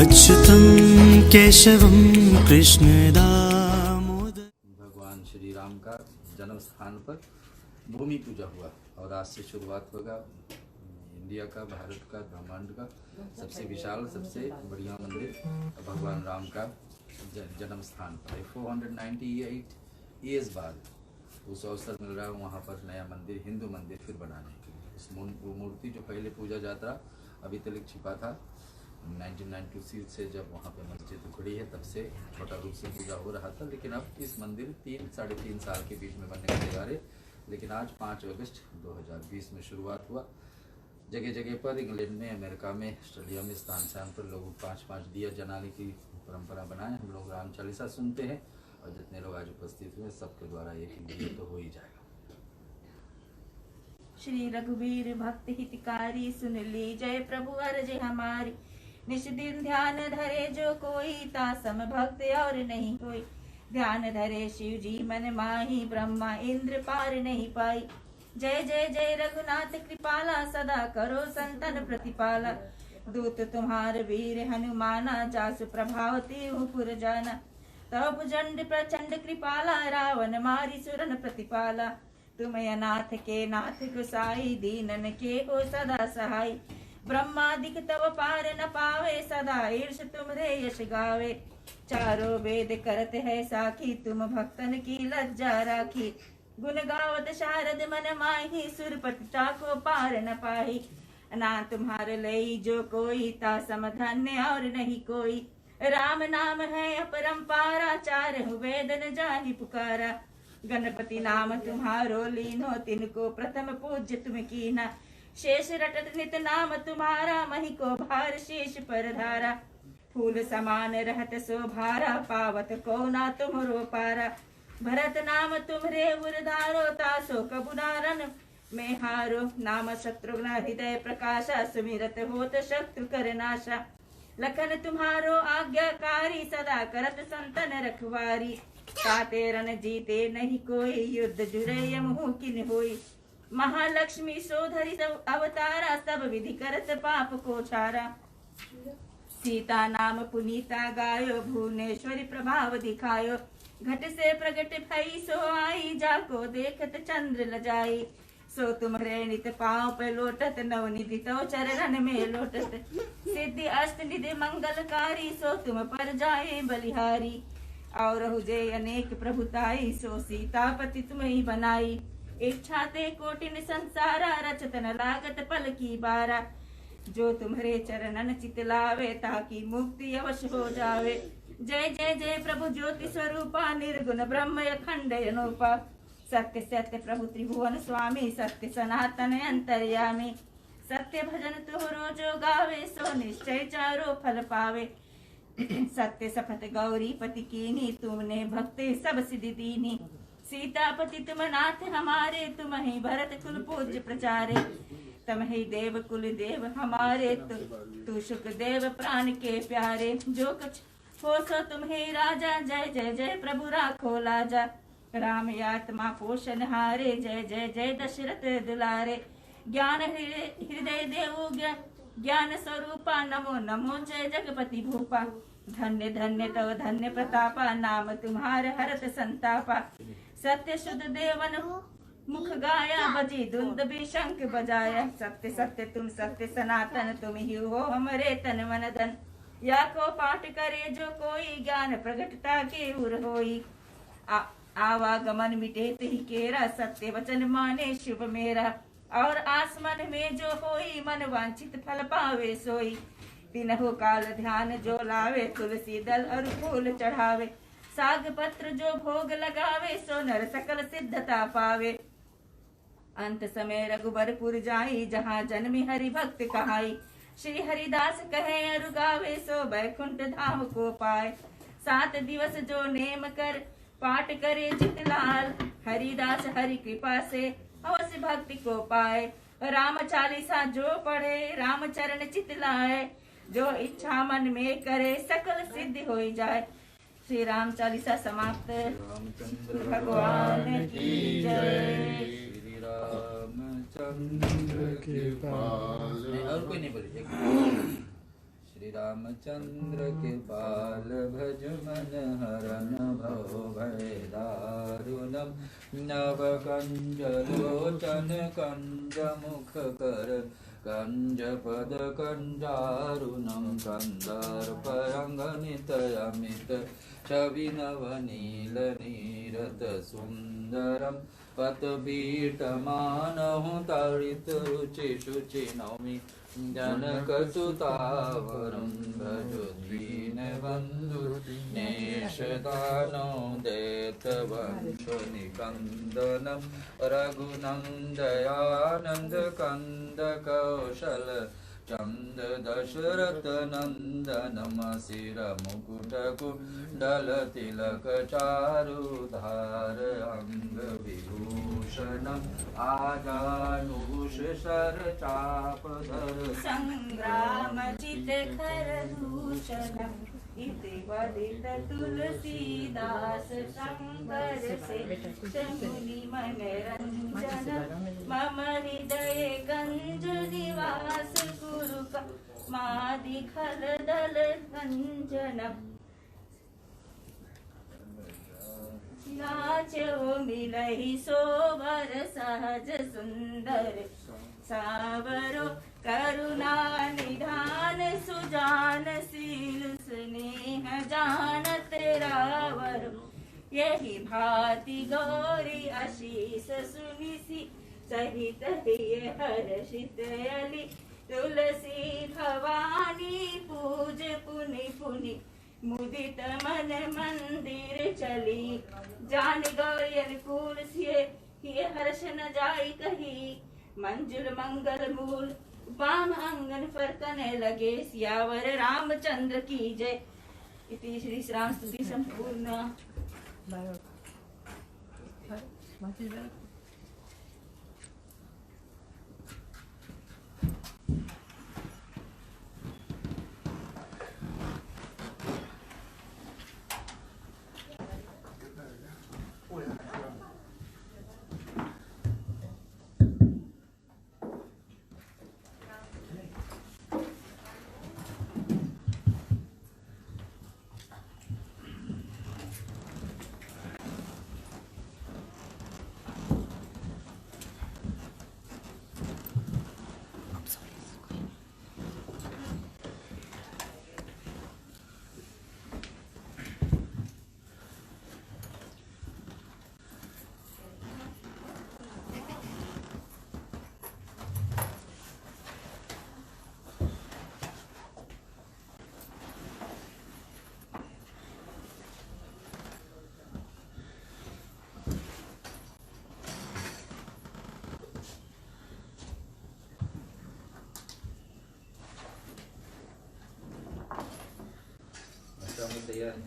अच्युतं केशवं कृष्णदामोदरं। भगवान श्री राम का जन्म स्थान पर भूमि पूजा हुआ और आज से शुरुआत होगा इंडिया का, भारत का, ब्रह्मांड का सबसे विशाल, सबसे बढ़िया मंदिर भगवान राम का जन्म स्थान पर 498 ईयर्स बाद उस अवसर मिल रहा है वहाँ पर नया मंदिर, हिंदू मंदिर फिर बनाने के लिए। उस मूर्ति जो पहले पूजा जाता अभी तक छिपा था, 1996 से जब वहाँ पे मस्जिद उखड़ी है तब से छोटा रूप से पूजा हो रहा था, लेकिन अब इस मंदिर 3-3.5 साल के बीच में बनने का तैयार है। लेकिन आज 5 अगस्त 2020 में शुरुआत हुआ। जगह जगह पर इंग्लैंड में, अमेरिका में, ऑस्ट्रेलिया में स्थान स्थान पर लोग 5-5 दिया जलाने की परंपरा बनाए। हम लोग राम चालीसा सुनते हैं और जितने लोग आज उपस्थित हुए सबके द्वारा एक ही दिया तो हो ही जाएगा। श्री रघुवीर भक्त हितकारी सुन ली जय प्रभु अर्ज हमारी। निश दिन ध्यान धरे जो कोई तासम भक्त और नहीं कोई। ध्यान धरे शिव जी मन माही ब्रह्मा इंद्र पार नहीं पाई। जय जय जय रघुनाथ कृपाला सदा करो संतन प्रतिपाला। दूत तुम्हार वीर हनुमाना जासु प्रभावती पुर जाना। तब भुजंड प्रचंड कृपाला रावण मारी सुरन प्रतिपाला। तुम अनाथ के नाथ गुसाई दीनन के हो सदा सहाय। ब्रह्मादिक तव पार न पावे सदा ईर्ष तुमरे यश गावे। चारों वेद करत है साखी तुम भक्तन की लज्जा राखी। गुण गावत शारद मन माही सुरपति को पार न पाही। ना तुम्हारे लई जो कोई ता समधन्य और नहीं कोई। राम नाम है अपरंपारा चार वेद न जाहि पुकारा। गणपति नाम तुम्हारो लीनो तिनको प्रथम पूज्य तुम कीना। शेष रटत नित नाम तुम्हारा मही को भार शेष पर धारा। फूल समान रहत शोभारा पावत को ना तुमरो पारा। भरत नाम तुम्हरे उरधारो तासो कबुनारन में हारो। नाम शत्रुघ्न हृदय प्रकाशा सुमिरत होत शत्रु कर नाशा। लखन तुम्हारो आज्ञाकारी सदा करत संतन रखवारी। ताते रन जीते नहीं कोई युद्ध जुरे यमहु किन होई। महालक्ष्मी सोधरी अवतारा सब विधि करत पाप को छारा। सीता नाम पुनीता गायो भुवनेश्वरी प्रभाव दिखायो। घट से प्रगट भई सो आई जाको देखत चंद्र लजाई। सो तुम्हारे नित पाँव पे लोटत नवनिधि तो चरण में लोटत। सिद्धि अष्ट निधि मंगलकारी सो तुम पर जाए बलिहारी। और हुजे अनेक प्रभुताई सो सीतापति तुम ही बनाई। इच्छा ते कोटिन संसारा रचत न लागत पल की बारा। जो तुम्हारे चरणन चितलावे ताकि मुक्ति अवश्य हो जावे। जय जय जय प्रभु ज्योति स्वरूपा निर्गुण ब्रह्म अखंड अनूपा। सत्य सत्य प्रभु त्रिभुवन स्वामी सत्य सनातन अंतर्यामी। सत्य भजन तुहरो जो गावे सो निश्चय चारो फल पावे। सत्य सपथ गौरी पति कीनी तुमने भक्ति सब सिद्धि दीनी। सीतापति तुम नाथ हमारे तुम ही भरत कुल पूज्य प्रचारे। तुम ही देव कुल देव हमारे तू सुख देव प्राण के प्यारे। जो कुछ हो सो तुम ही राजा जय जय जय प्रभु राखो लाजा। राम आत्मा पोषण हारे जय जय जय दशरथ दुलारे। ज्ञान हृदय देवो ज्ञान स्वरूपा नमो नमो जय जगपति भूपा। धन्य धन्य तव धन्य प्रतापा नाम तुम्हार हरत संतापा। सत्य शुद्ध देवन मुख गाया बजी धुंद भी शंख बजाया। सत्य सत्य तुम सत्य सनातन तुम ही हो हमरे तन मन धन। या को पाठ करे जो कोई ज्ञान प्रगटता के उर होई। आवागमन मिटे ही केरा सत्य वचन माने शुभ मेरा। और आसमान में जो होई मन वांछित फल पावे सोई। तिनहु काल ध्यान जो लावे तुलसी दल और फूल चढ़ावे। साग पत्र जो भोग लगावे सो नर सकल सिद्धता पावे। अंत समय रघुबरपुर जाई जहाँ जन्मी हरि भक्त कहाई। श्री हरिदास कहे अरु गावे सो बैकुंठ धाम को पाए। 7 दिवस जो नेम कर पाठ करे जितलाल। हरिदास हरि कृपा से अवश्य भक्ति को पाए। राम चालीसा जो पढ़े राम चरण चितलाए। जो इच्छा मन में करे सकल सिद्धि हो जाए। श्री राम चालीसा समाप्त। भगवान की जय। श्री रामचंद्र के पाल। और कोई नहीं बोलिए। श्री रामचंद्र के बाल भज मन हरन भव भय दारुणम नव कंज लोचन कंज मुख कर कंज पद कंजारुणम कंदर्प अंगनित अमित छवि नव नील नीरत सुंदरम पतपीठ मानहु तड़ित रुचि शुचि नौमि जनक सुतावरं भजो दीन बंधु नेशदानो देत वंश निकंदनम रघुनंदयानंद कंद कौशल चंद दशरथ नंदनम शिर मुकुट कुंडल तिलक चारुधार अंग विभूषणम आजानुष सर चाप धर संग्राम चित खर दूषणम इति वदित तुलसीदास शंकर से मुनि मनरंजन मम हृदय गंज निवास गुरु का मादि खल दल गंजनम नाचो मिलहि सोबर सहज सुंदर सावरो करुणा निधान सुजान शील स्नेह जानत रावर यही भांति गौरी आशीष सुनिसी सहित हिय हर्षित अली तुलसी भवानी पूज पुनि पुनि मुदित मन मंदिर चली जान गौरी अनुकूल सिए हिय हर्ष न जाई कही मंजुल मंगल मूल वाम अंगन फरकने लगे सियावर रामचंद्र की जय। इति श्री राम स्तुति संपूर्ण। तैयार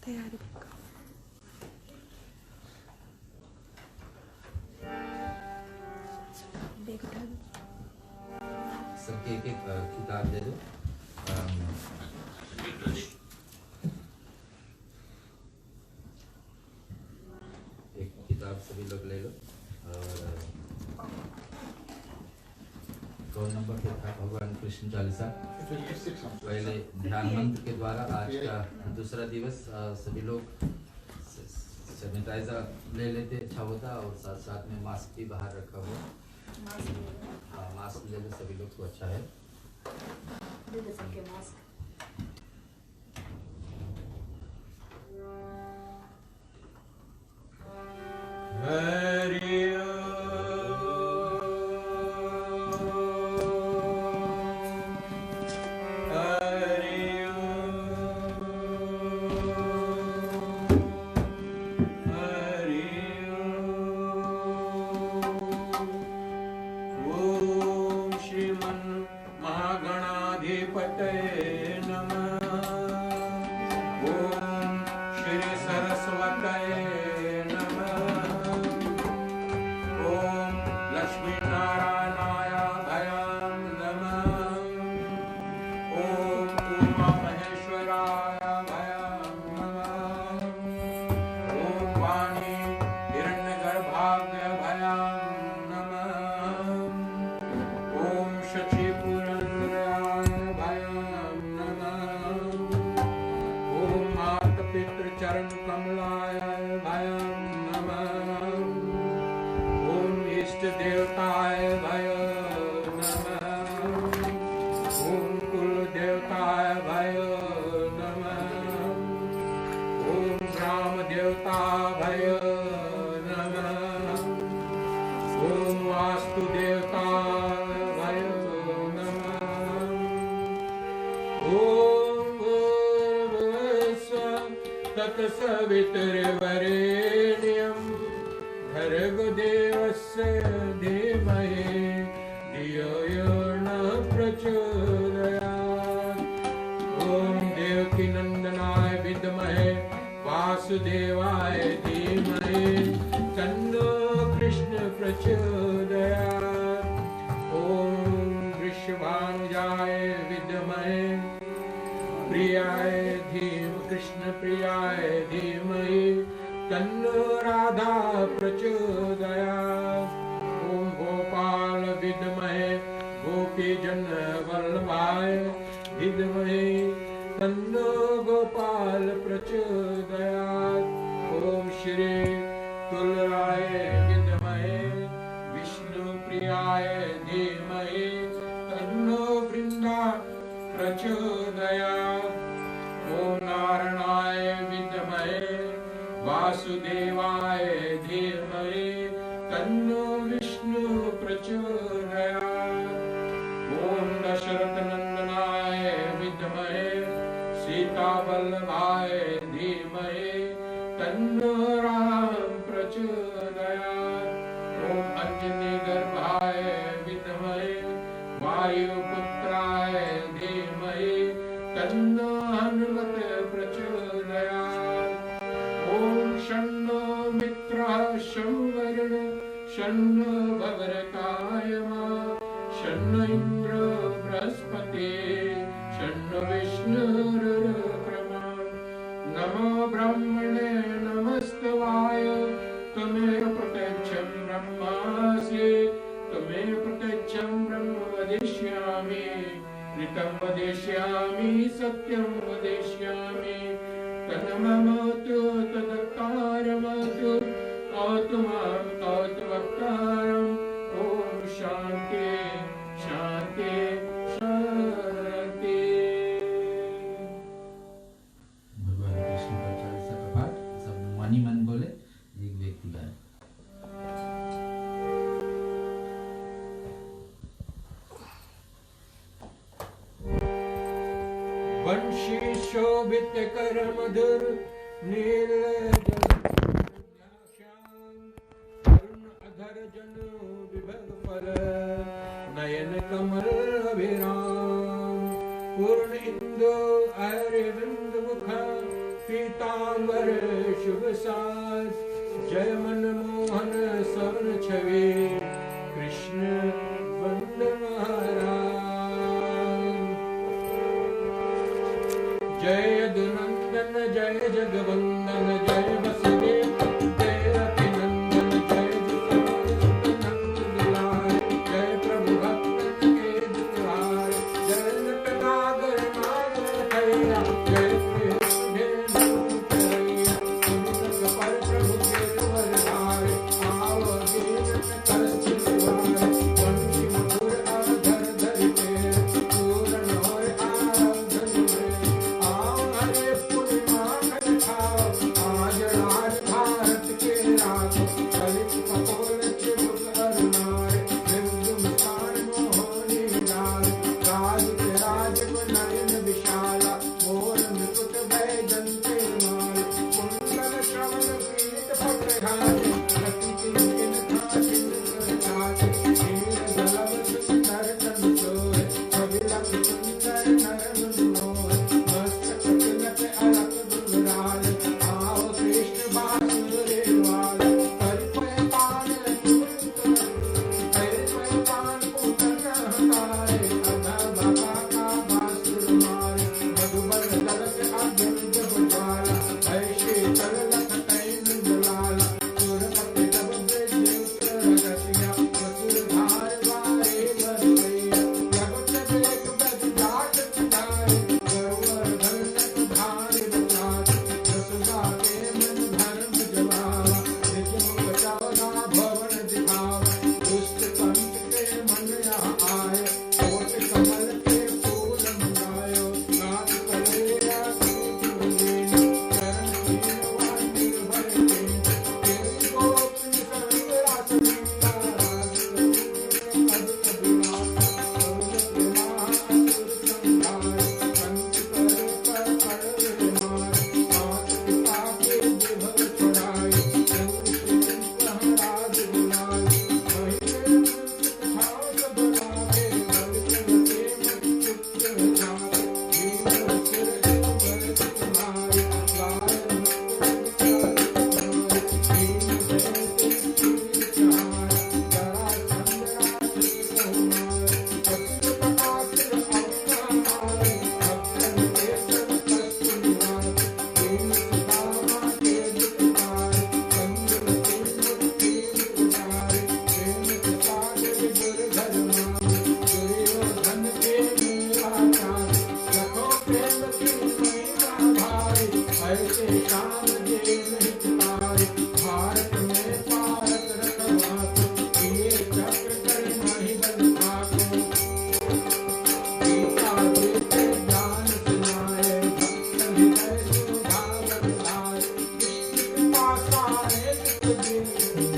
तैयारी सबके एक किताब दे दो। एक किताब सभी लोग ले लो। और कौन नंबर पे था? भगवान कृष्ण चालीसा। पहले ध्यान मंत्र के द्वारा आज का दूसरा दिवस सभी लोग सैनिटाइजर ले लेते अच्छा होता, और साथ साथ में मास्क भी बाहर रखा हुआ। हाँ, मास्क ले लो सभी लोग तो अच्छा है। सबके मास्क महागणाधिपतये नमः। चरण कमलाय भयं नमः। ओम इष्ट देवताय भयं नमः। ओम कुल देवताय भयं नमः। ओम ग्राम देवता भयं नमः। ओम वास्तु देवता भयं नमः। ओम तत्सवितुर्वरेण्यं भर्गो देवस्य धीमहि धियो यो नः प्रचोदयात्। ओम देवकी नंदनाय विद्महे वासुदेवाय धीमहि तन्नो कृष्ण प्रचोदयात्। ओम वृषभानुजाय विद्महे प्रियाय धीम कृष्ण प्रियाय धीमहि तन्नो राधा प्रचोदयात्। ओम गोपाल विद्महे गोपी जन वल्लभाय विद्महे तन्नो गोपाल प्रचोदयात्। ओम श्री तुलराय विद्महे विष्णु प्रियाय धीमहि तन्नो वृंदा प्रचोदयात्। ओम नारायणाय विद्महे वासुदेवाय धीमहि तन्नो विष्णु प्रचोदयात्। ओम दशरथ नंदनाय विद्महे सीतावल्लभाय धीमहि तन्नो राम प्रचोदयात्। ओम अंजनी गर्भाय विद्महे वायुपुत्राय धीमहि तन्नो हनुमत प्रचोदयात्। ओम शन्नो मित्रः शं शन्नो भद्रकायमा शन्नो इन्द्रो बृहस्पतिः शन्नो विष्णुरुक्रमः। नमो ब्रह्मणे नमस्तवाय त्वमेव प्रत्यक्षं ब्रह्मासि त्वमेव प्रत्यक्षं ब्रह्म वदिष्यामि ऋतं वदिष्यामि सत्यं वदिष्यामि तन्ममतु तदकारमतु कौतु मां कौतु वक्तारम्। ओम शांति शांति शांति। भगवान कृष्ण का चालीसा का पाठ सब मन ही मन बोले, एक व्यक्ति गाए। वंशी शोभित कर मधुर नील अरुण अधर जनु विभग फल नयन कमल अभिराम पूर्ण इंदु अरविंद मुख पीतांबर शुभ साज जय मनमोहन सवन छवि कृष्ण वंदे महाराज। जय दुनंदन जय जगवंदन जय वसुदेव देवकी नंदन जय नंदलाल जय प्रभु भक्तन के दुआर जय नटनागर नागर हैया जय कृष्ण करैया तुम तक पर प्रभु के वरदार आओ दीन कष्ट निवार वंशी मधुर आधर धरते पूर्ण और आराधन में आओ हरे पूर्णिमा कर खाओ आज राम देव हितकारी, भारत में भारत रखवाको, ये चक्र कर नहीं बल पाको। गीता देते ज्ञान सुनाए, भक्त हृदय सुधा बतलाए, कृष्ण कृपा सारे दुख दिन,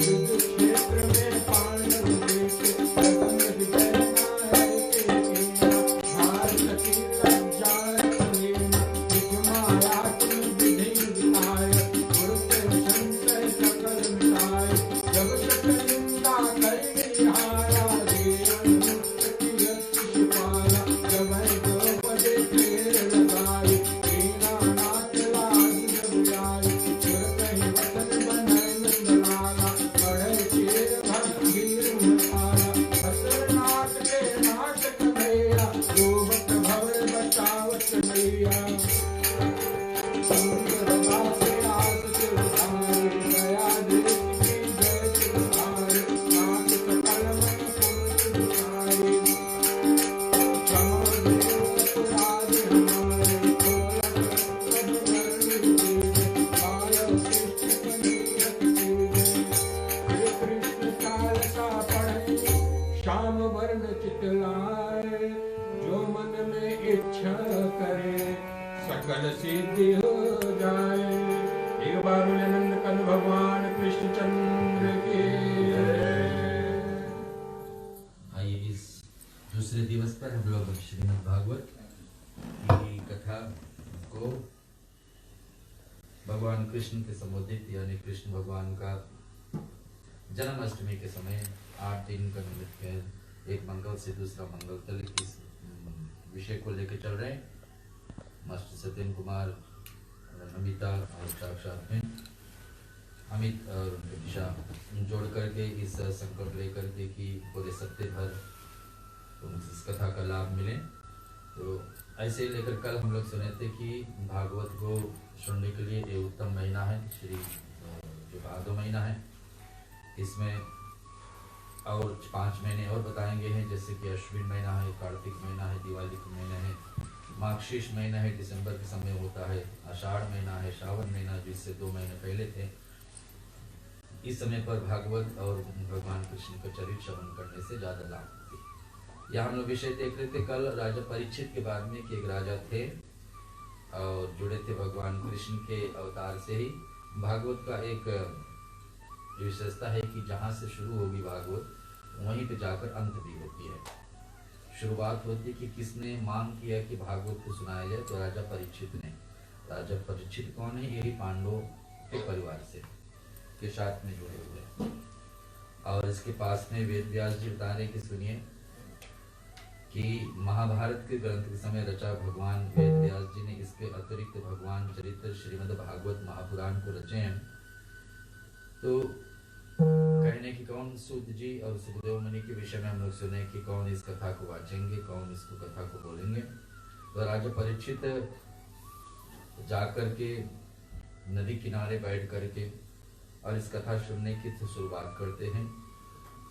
युद्ध क्षेत्र में पांडव देखे, प्रथम विजय नायक के कीना, भारत की लज्जा रखलेना, निज माया तुम विधि विधाय, गुरुते संशय सकल मिटाए, जब तक निंदा करने हारा, दे अनुमति की शिशुपाला, जब द्रौपदी फेर लगाई, कीना नाथ लाज जब जाई, सुर कहि वचन बनय नंदलाला, बढ़ै चेर भगवीर मुखारा, असुरनाथ के नाटक भैया, रोबत भवर बचावत मैया। सुंदर दास आस सिरधारे, दया देश की जय सिरधारे, नाथ सकल मन पुरुष विचारे, क्षमा देव अपराध हमारे, खोलत सब धर्म दीजे, पायो कृष्ण कनीरत कीजे। हे कृष्ण काल का पढ़े, श्याम वर्ण चितलाए, जो मन में इच्छा करे, सकल सिद्धि हो जाए। एक बार बोले नंद कन भगवान कृष्णचंद्र के जय। आइए इस दूसरे दिवस पर हम लोग श्रीमद् भागवत की कथा को भगवान कृष्ण के संबोधित यानी कृष्ण भगवान का जन्माष्टमी के समय 8 दिन का निमित्त कर एक मंगल से दूसरा मंगल तक इस विषय को लेकर चल रहे हैं। मास्टर सत्यन कुमार, नमिता और साक्षात में अमित और उनके दिशा जोड़ करके इस संकल्प लेकर के कि पूरे सप्ताह भर इस कथा का लाभ मिले। तो ऐसे ही लेकर कल हम लोग सुने थे कि भागवत को सुनने के लिए ये उत्तम महीना है, श्री जो भादो महीना है। इसमें और 5 महीने और बताएंगे हैं, जैसे कि अश्विन महीना है, कार्तिक महीना है, दिवाली का महीना है, मार्गशीर्ष महीना है, दिसंबर के समय होता है, आषाढ़ महीना है, श्रावण महीना जिससे 2 महीने पहले थे। इस समय पर भागवत और भगवान कृष्ण का चरित्र श्रवण करने से ज्यादा लाभ होती है। यह हम लोग विषय देख रहे थे कल राजा परीक्षित के बारे में कि एक राजा थे और जुड़े थे भगवान कृष्ण के अवतार से ही। भागवत का एक विशेषता है कि जहाँ से शुरू होगी भागवत वहीं पे जाकर अंत भी होती है। शुरुआत होती कि किसने मांग किया कि भागवत को सुनाया जाए, तो राजा परीक्षित ने। राजा परीक्षित कौन है? यही पांडवों के परिवार से के साथ में जुड़े हुए। और इसके पास में वेद व्यास जी बता रहे कि सुनिए कि महाभारत के ग्रंथ के समय रचा भगवान वेद व्यास जी ने इसके अतिरिक्त भगवान चरित्र श्रीमद् भागवत महापुराण को रचे हैं। तो कहने की कौन सूत जी और सुखदेव मुनि के विषय में हम लोग सुने कि कौन इस कथा को वाचेंगे, कौन इसको कथा को बोलेंगे। तो राजा परीक्षित जाकर के नदी किनारे बैठ करके और इस कथा सुनने की तो शुरुआत करते हैं।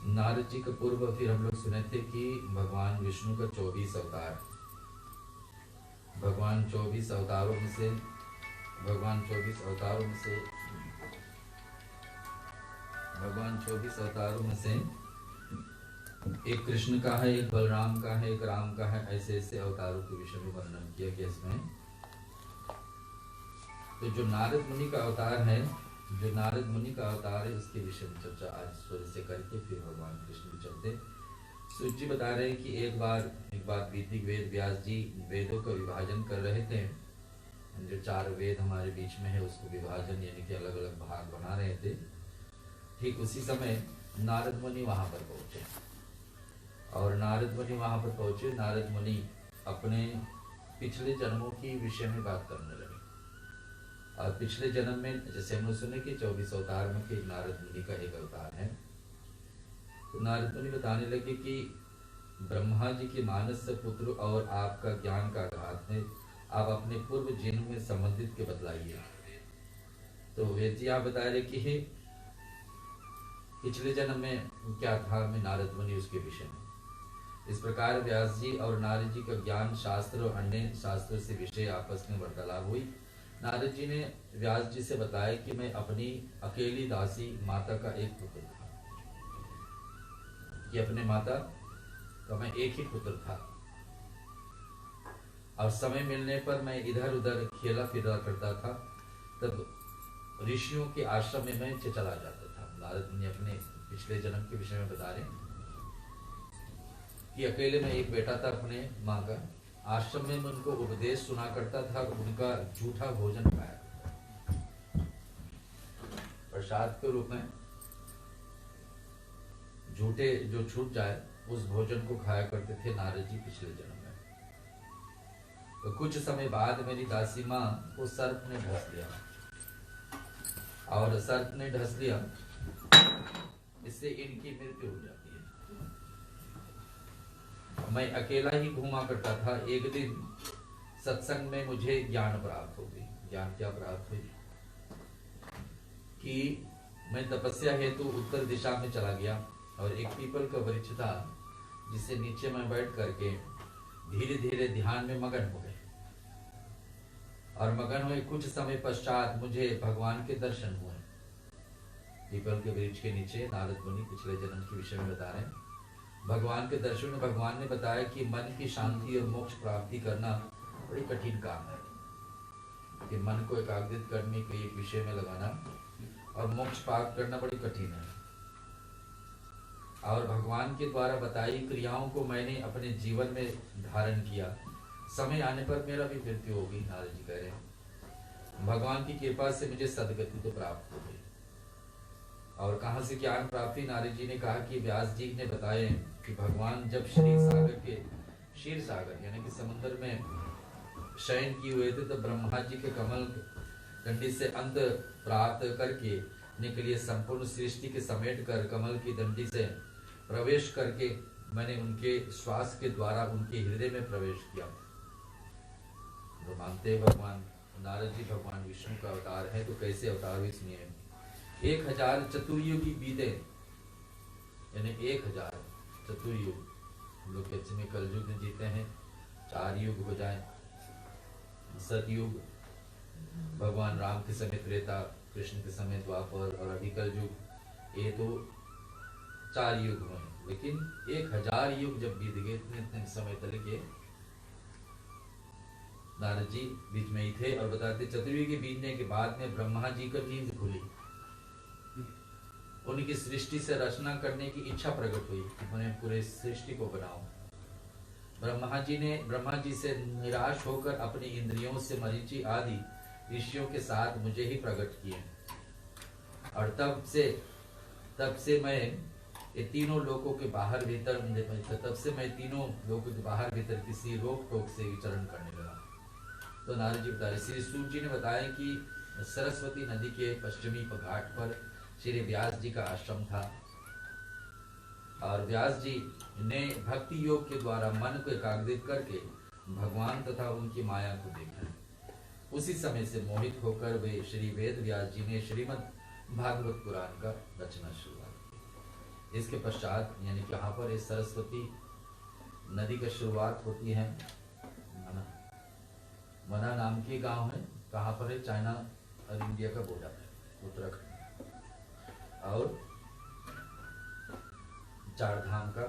नारद जी का पूर्व फिर हम लोग सुने थे कि भगवान विष्णु का 24 अवतार, भगवान 24 अवतारों में से भगवान 24 अवतारों में से एक कृष्ण का है, एक बलराम का है, एक राम का है। ऐसे ऐसे अवतारों के विषय में वर्णन किया गया इसमें। तो जो नारद मुनि का अवतार है, उसके विषय में चर्चा आज सूर्य से करके फिर भगवान कृष्ण भी चलते। सूर्य जी बता रहे हैं कि एक बार बीती वेद व्यास जी वेदों का विभाजन कर रहे थे। जो 4 वेद हमारे बीच में है उसको विभाजन यानी कि अलग अलग भाग बना रहे थे। ठीक उसी समय नारद मुनि वहां पर पहुंचे और नारद मुनि अपने पिछले जन्मों की विषय में बात करने लगे। और पिछले जन्म में जैसे हम सुने कि 24 अवतार में कि नारद मुनि का एक अवतार है। तो नारद मुनि बताने लगे कि ब्रह्मा जी के मानस पुत्र और आपका ज्ञान का आघात है, आप अपने पूर्व जन्म में संबंधित के बतलाइए। तो वेद जी आप बता रहे कि हे पिछले जन्म में क्या था, मैं नारद मुनि उसके विषय में। इस प्रकार व्यास जी और नारद जी का ज्ञान शास्त्र और अन्य शास्त्रों से विषय आपस में वार्तालाप हुई। नारद जी ने व्यास जी से बताया कि मैं अपनी अकेली दासी माता का एक पुत्र था, कि अपने माता का मैं एक ही पुत्र था, और समय मिलने पर मैं इधर उधर खेला फिरा करता था। तब ऋषियों के आश्रम में मैं चला जाता था। नारद ने अपने पिछले जन्म के विषय में बता रहे कि अकेले में एक बेटा था अपने माँ का, आश्रम में मैं उनको उपदेश सुना करता था, उनका झूठा भोजन खाया प्रसाद के रूप में, झूठे जो छूट जाए उस भोजन को खाया करते थे नारद जी पिछले जन्म में। तो कुछ समय बाद मेरी दासी माँ को सर्प ने ढस लिया, और सर्प ने ढस लिया, इससे इनकी मृत्यु हो जाती है। मैं अकेला ही घूमा करता था। एक दिन सत्संग में मुझे ज्ञान प्राप्त हो गई। ज्ञान क्या प्राप्त हुई कि मैं तपस्या हेतु उत्तर दिशा में चला गया, और एक पीपल का वृक्ष था जिससे नीचे मैं बैठ करके धीरे धीरे ध्यान में मगन हो गए, और मगन हुए कुछ समय पश्चात मुझे भगवान के दर्शन हुए। पीपल के वृक्ष के नीचे नारद मुनि पिछले जन्म के विषय में बता रहे हैं। भगवान के दर्शन में भगवान ने बताया कि मन की शांति और मोक्ष प्राप्ति करना बड़ी कठिन काम है, कि मन को एकाग्रित करने के एक विषय में लगाना और मोक्ष प्राप्त करना बड़ी कठिन है। और भगवान के द्वारा बताई क्रियाओं को मैंने अपने जीवन में धारण किया। समय आने पर मेरा भी मृत्यु होगी, नारद जी कह रहे हैं। भगवान की कृपा से मुझे सदगति तो प्राप्त हो गई। और कहाँ से ज्ञान प्राप्ति? नारद जी ने कहा कि व्यास जी ने बताए कि भगवान जब क्षीर सागर यानी कि समुद्र में शयन किए हुए थे, तो ब्रह्मा जी के कमल दंडी से अंत प्राप्त करके निकलिए संपूर्ण सृष्टि के समेट कर कमल की दंडी से प्रवेश करके मैंने उनके श्वास के द्वारा उनके हृदय में प्रवेश किया। तो मानते भगवान नारद जी भगवान विष्णु का अवतार है, तो कैसे अवतार हुए इसमें 1000 चतुर्युगी बीते, यानी 1000 चतुर्युग। हम लोग कैसे में कलयुग में जीते हैं, 4 युग हो जाए, सतयुग, भगवान राम के समय त्रेता, कृष्ण के समय द्वापर, और अभी कलयुग। ये तो 4 युग हुए, लेकिन 1000 युग जब बीत गए, इतने समय तक के नारद जी बीच में ही थे। और बताते चतुर्युग के बीतने के बाद में ब्रह्मा जी का नींद खुली, उनकी सृष्टि से रचना करने की इच्छा प्रकट हुई, उन्हें पूरे सृष्टि को बनाओ। ब्रह्मा जी से निराश होकर अपनी इंद्रियों से मरीचि आदि ऋषियों के साथ मुझे ही प्रकट किए, और तब से मैं ये तीनों लोकों के बाहर भीतर किसी रोक टोक से विचरण करने लगा। तो नारद जी बता रहे, श्री सूत जी ने बताया कि सरस्वती नदी के पश्चिमी घाट पर श्री व्यास जी का आश्रम था, और व्यास जी ने भक्ति योग के द्वारा मन को एकाग्रित करके भगवान तथा उनकी माया को देखा। उसी समय से मोहित होकर वे श्री वेद व्यास जी ने श्रीमद् भागवत पुराण का रचना शुरुआत की। इसके पश्चात यानी कि यहाँ पर इस सरस्वती नदी का शुरुआत होती है मना नाम की गांव है, कहाँ पर है, चाइना और इंडिया का बॉर्डर है, उत्तराखंड, और चार धाम का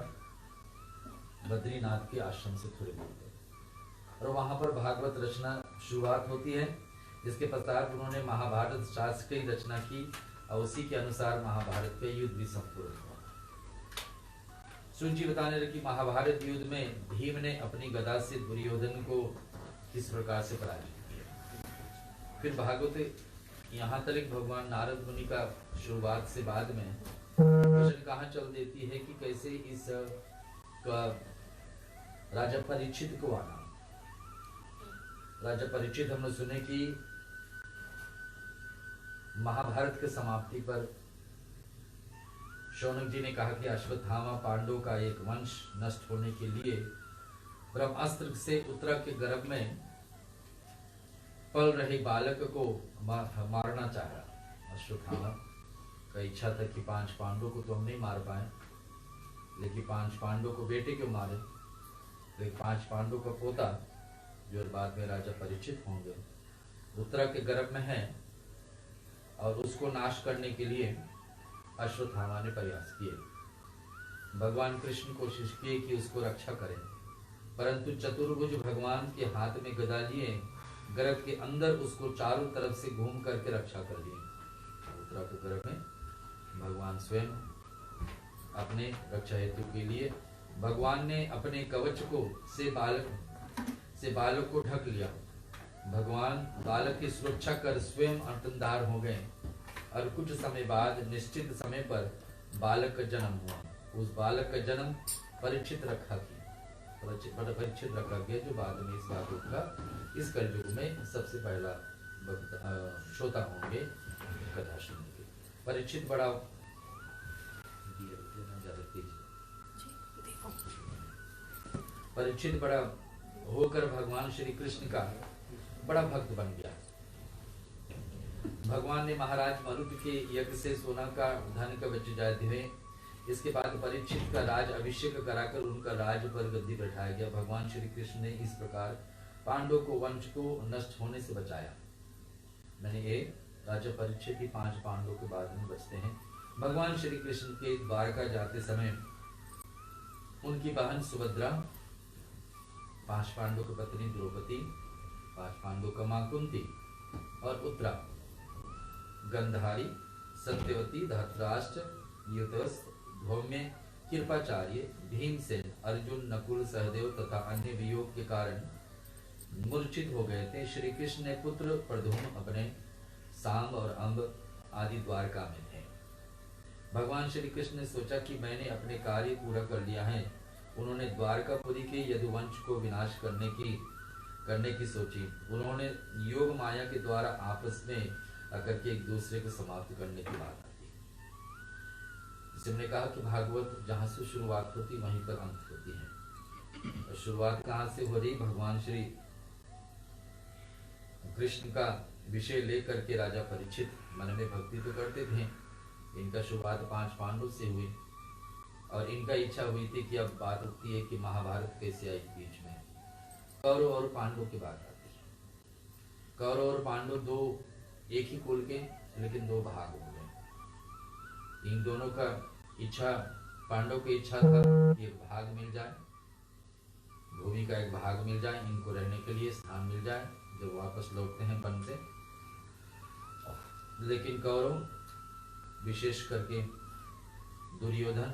बद्रीनाथ के आश्रम से थोड़े दूर पर, और वहां पर भागवत रचना शुरुआत होती है। जिसके पश्चात उन्होंने महाभारत शास्त्र की रचना की, और उसी के अनुसार महाभारत पे युद्ध भी संपूर्ण हुआ। सुन जी बताने लगे कि महाभारत युद्ध में भीम ने अपनी गदा से दुर्योधन को किस प्रकार से पराजित किया। फिर भागवत यहाँ तक भगवान नारद मुनि का शुरुआत से बाद में वचन कहाँ चल देती है कि कैसे इस राजा परीक्षित को आना। राजा परीक्षित हम लोग सुने कि महाभारत के समाप्ति पर शौनक जी ने कहा कि अश्वत्थामा पांडवों का एक वंश नष्ट होने के लिए ब्रह्मास्त्र से उत्तरा के गर्भ में पल रहे बालक को मारना चाहा। अश्वत्थामा का इच्छा था कि 5 पांडवों को तो हम नहीं मार पाए, लेकिन 5 पांडवों को बेटे क्यों मारे। लेकिन 5 पांडवों का पोता जो बाद में राजा परीक्षित होंगे, उत्तरा के गर्भ में है और उसको नाश करने के लिए अश्वत्थामा ने प्रयास किए। भगवान कृष्ण कोशिश किए कि उसको रक्षा करें, परंतु चतुर्भुज भगवान के हाथ में गदा लिए गर्भ के अंदर उसको चारों तरफ से घूम करके रक्षा कर लिए। उत्तरा के गर्भ में भगवान स्वयं अपने रक्षा हेतु के लिए भगवान ने अपने कवच को से बालक को ढक लिया। भगवान बालक की सुरक्षा कर स्वयं अंतर्धान हो गए और कुछ समय बाद निश्चित समय पर बालक का जन्म हुआ। उस बालक का जन्म परीक्षित रखा गया, जो बाद में इस भागवत का इस कलयुग में सबसे पहला श्रोता होंगे कथा सुनने के। परीक्षित बड़ा परीक्षित बड़ा होकर भगवान श्री कृष्ण का बड़ा भक्त बन गया। भगवान ने महाराज मरुत के यज्ञ से सोना का धन का बच दिए। इसके बाद परीक्षित का राज अभिषेक कराकर उनका राज पर गद्दी बैठाया गया। भगवान श्री कृष्ण ने इस प्रकार पांडवों को वंश को नष्ट होने से बचाया। मैंने ये राजा परीक्षित ही 5 पांडवों के बाद में बचते हैं। भगवान श्री कृष्ण के द्वारका जाते समय उनकी बहन सुभद्रा, 5 पांडवों की पत्नी द्रौपदी, 5 पांडवों का मां कुंती और उत्तरा, गंधारी, सत्यवती, धृतराष्ट्र, युतस्त, धौम्य, कृपाचार्य, भीमसेन, अर्जुन, नकुल, सहदेव तथा अन्य वियोग के कारण मूर्छित हो गए थे। श्री कृष्ण ने पुत्र प्रद्युम्न अपने सांब और अंब आदि द्वारका में थे। भगवान श्री कृष्ण ने सोचा कि मैंने अपने कार्य पूरा कर लिया है। उन्होंने द्वारकापुरी के यदुवंश को विनाश करने की सोची। उन्होंने योग माया के द्वारा आपस में आकर के एक दूसरे को समाप्त करने की बात आती। हमने कहा कि भागवत जहाँ से शुरुआत होती वहीं पर अंत होती है। और शुरुआत कहाँ से हो रही? भगवान श्री कृष्ण का विषय लेकर के राजा परीक्षित मन में भक्ति तो करते थे। इनका शुरुआत 5 पांडव से हुई और इनका इच्छा हुई थी कि अब बात उठती है कि महाभारत कैसे आई बीच में। कौरव और पांडव की बात आती है। कौरव और पांडव एक ही कुल के, लेकिन 2 भाग हो गए। इन दोनों का इच्छा, पांडव की इच्छा था कि एक भाग मिल जाए, भूमि का एक भाग मिल जाए, इनको रहने के लिए स्थान मिल जाए जब वापस लौटते हैं वन से। लेकिन कौरव, विशेष करके दुर्योधन,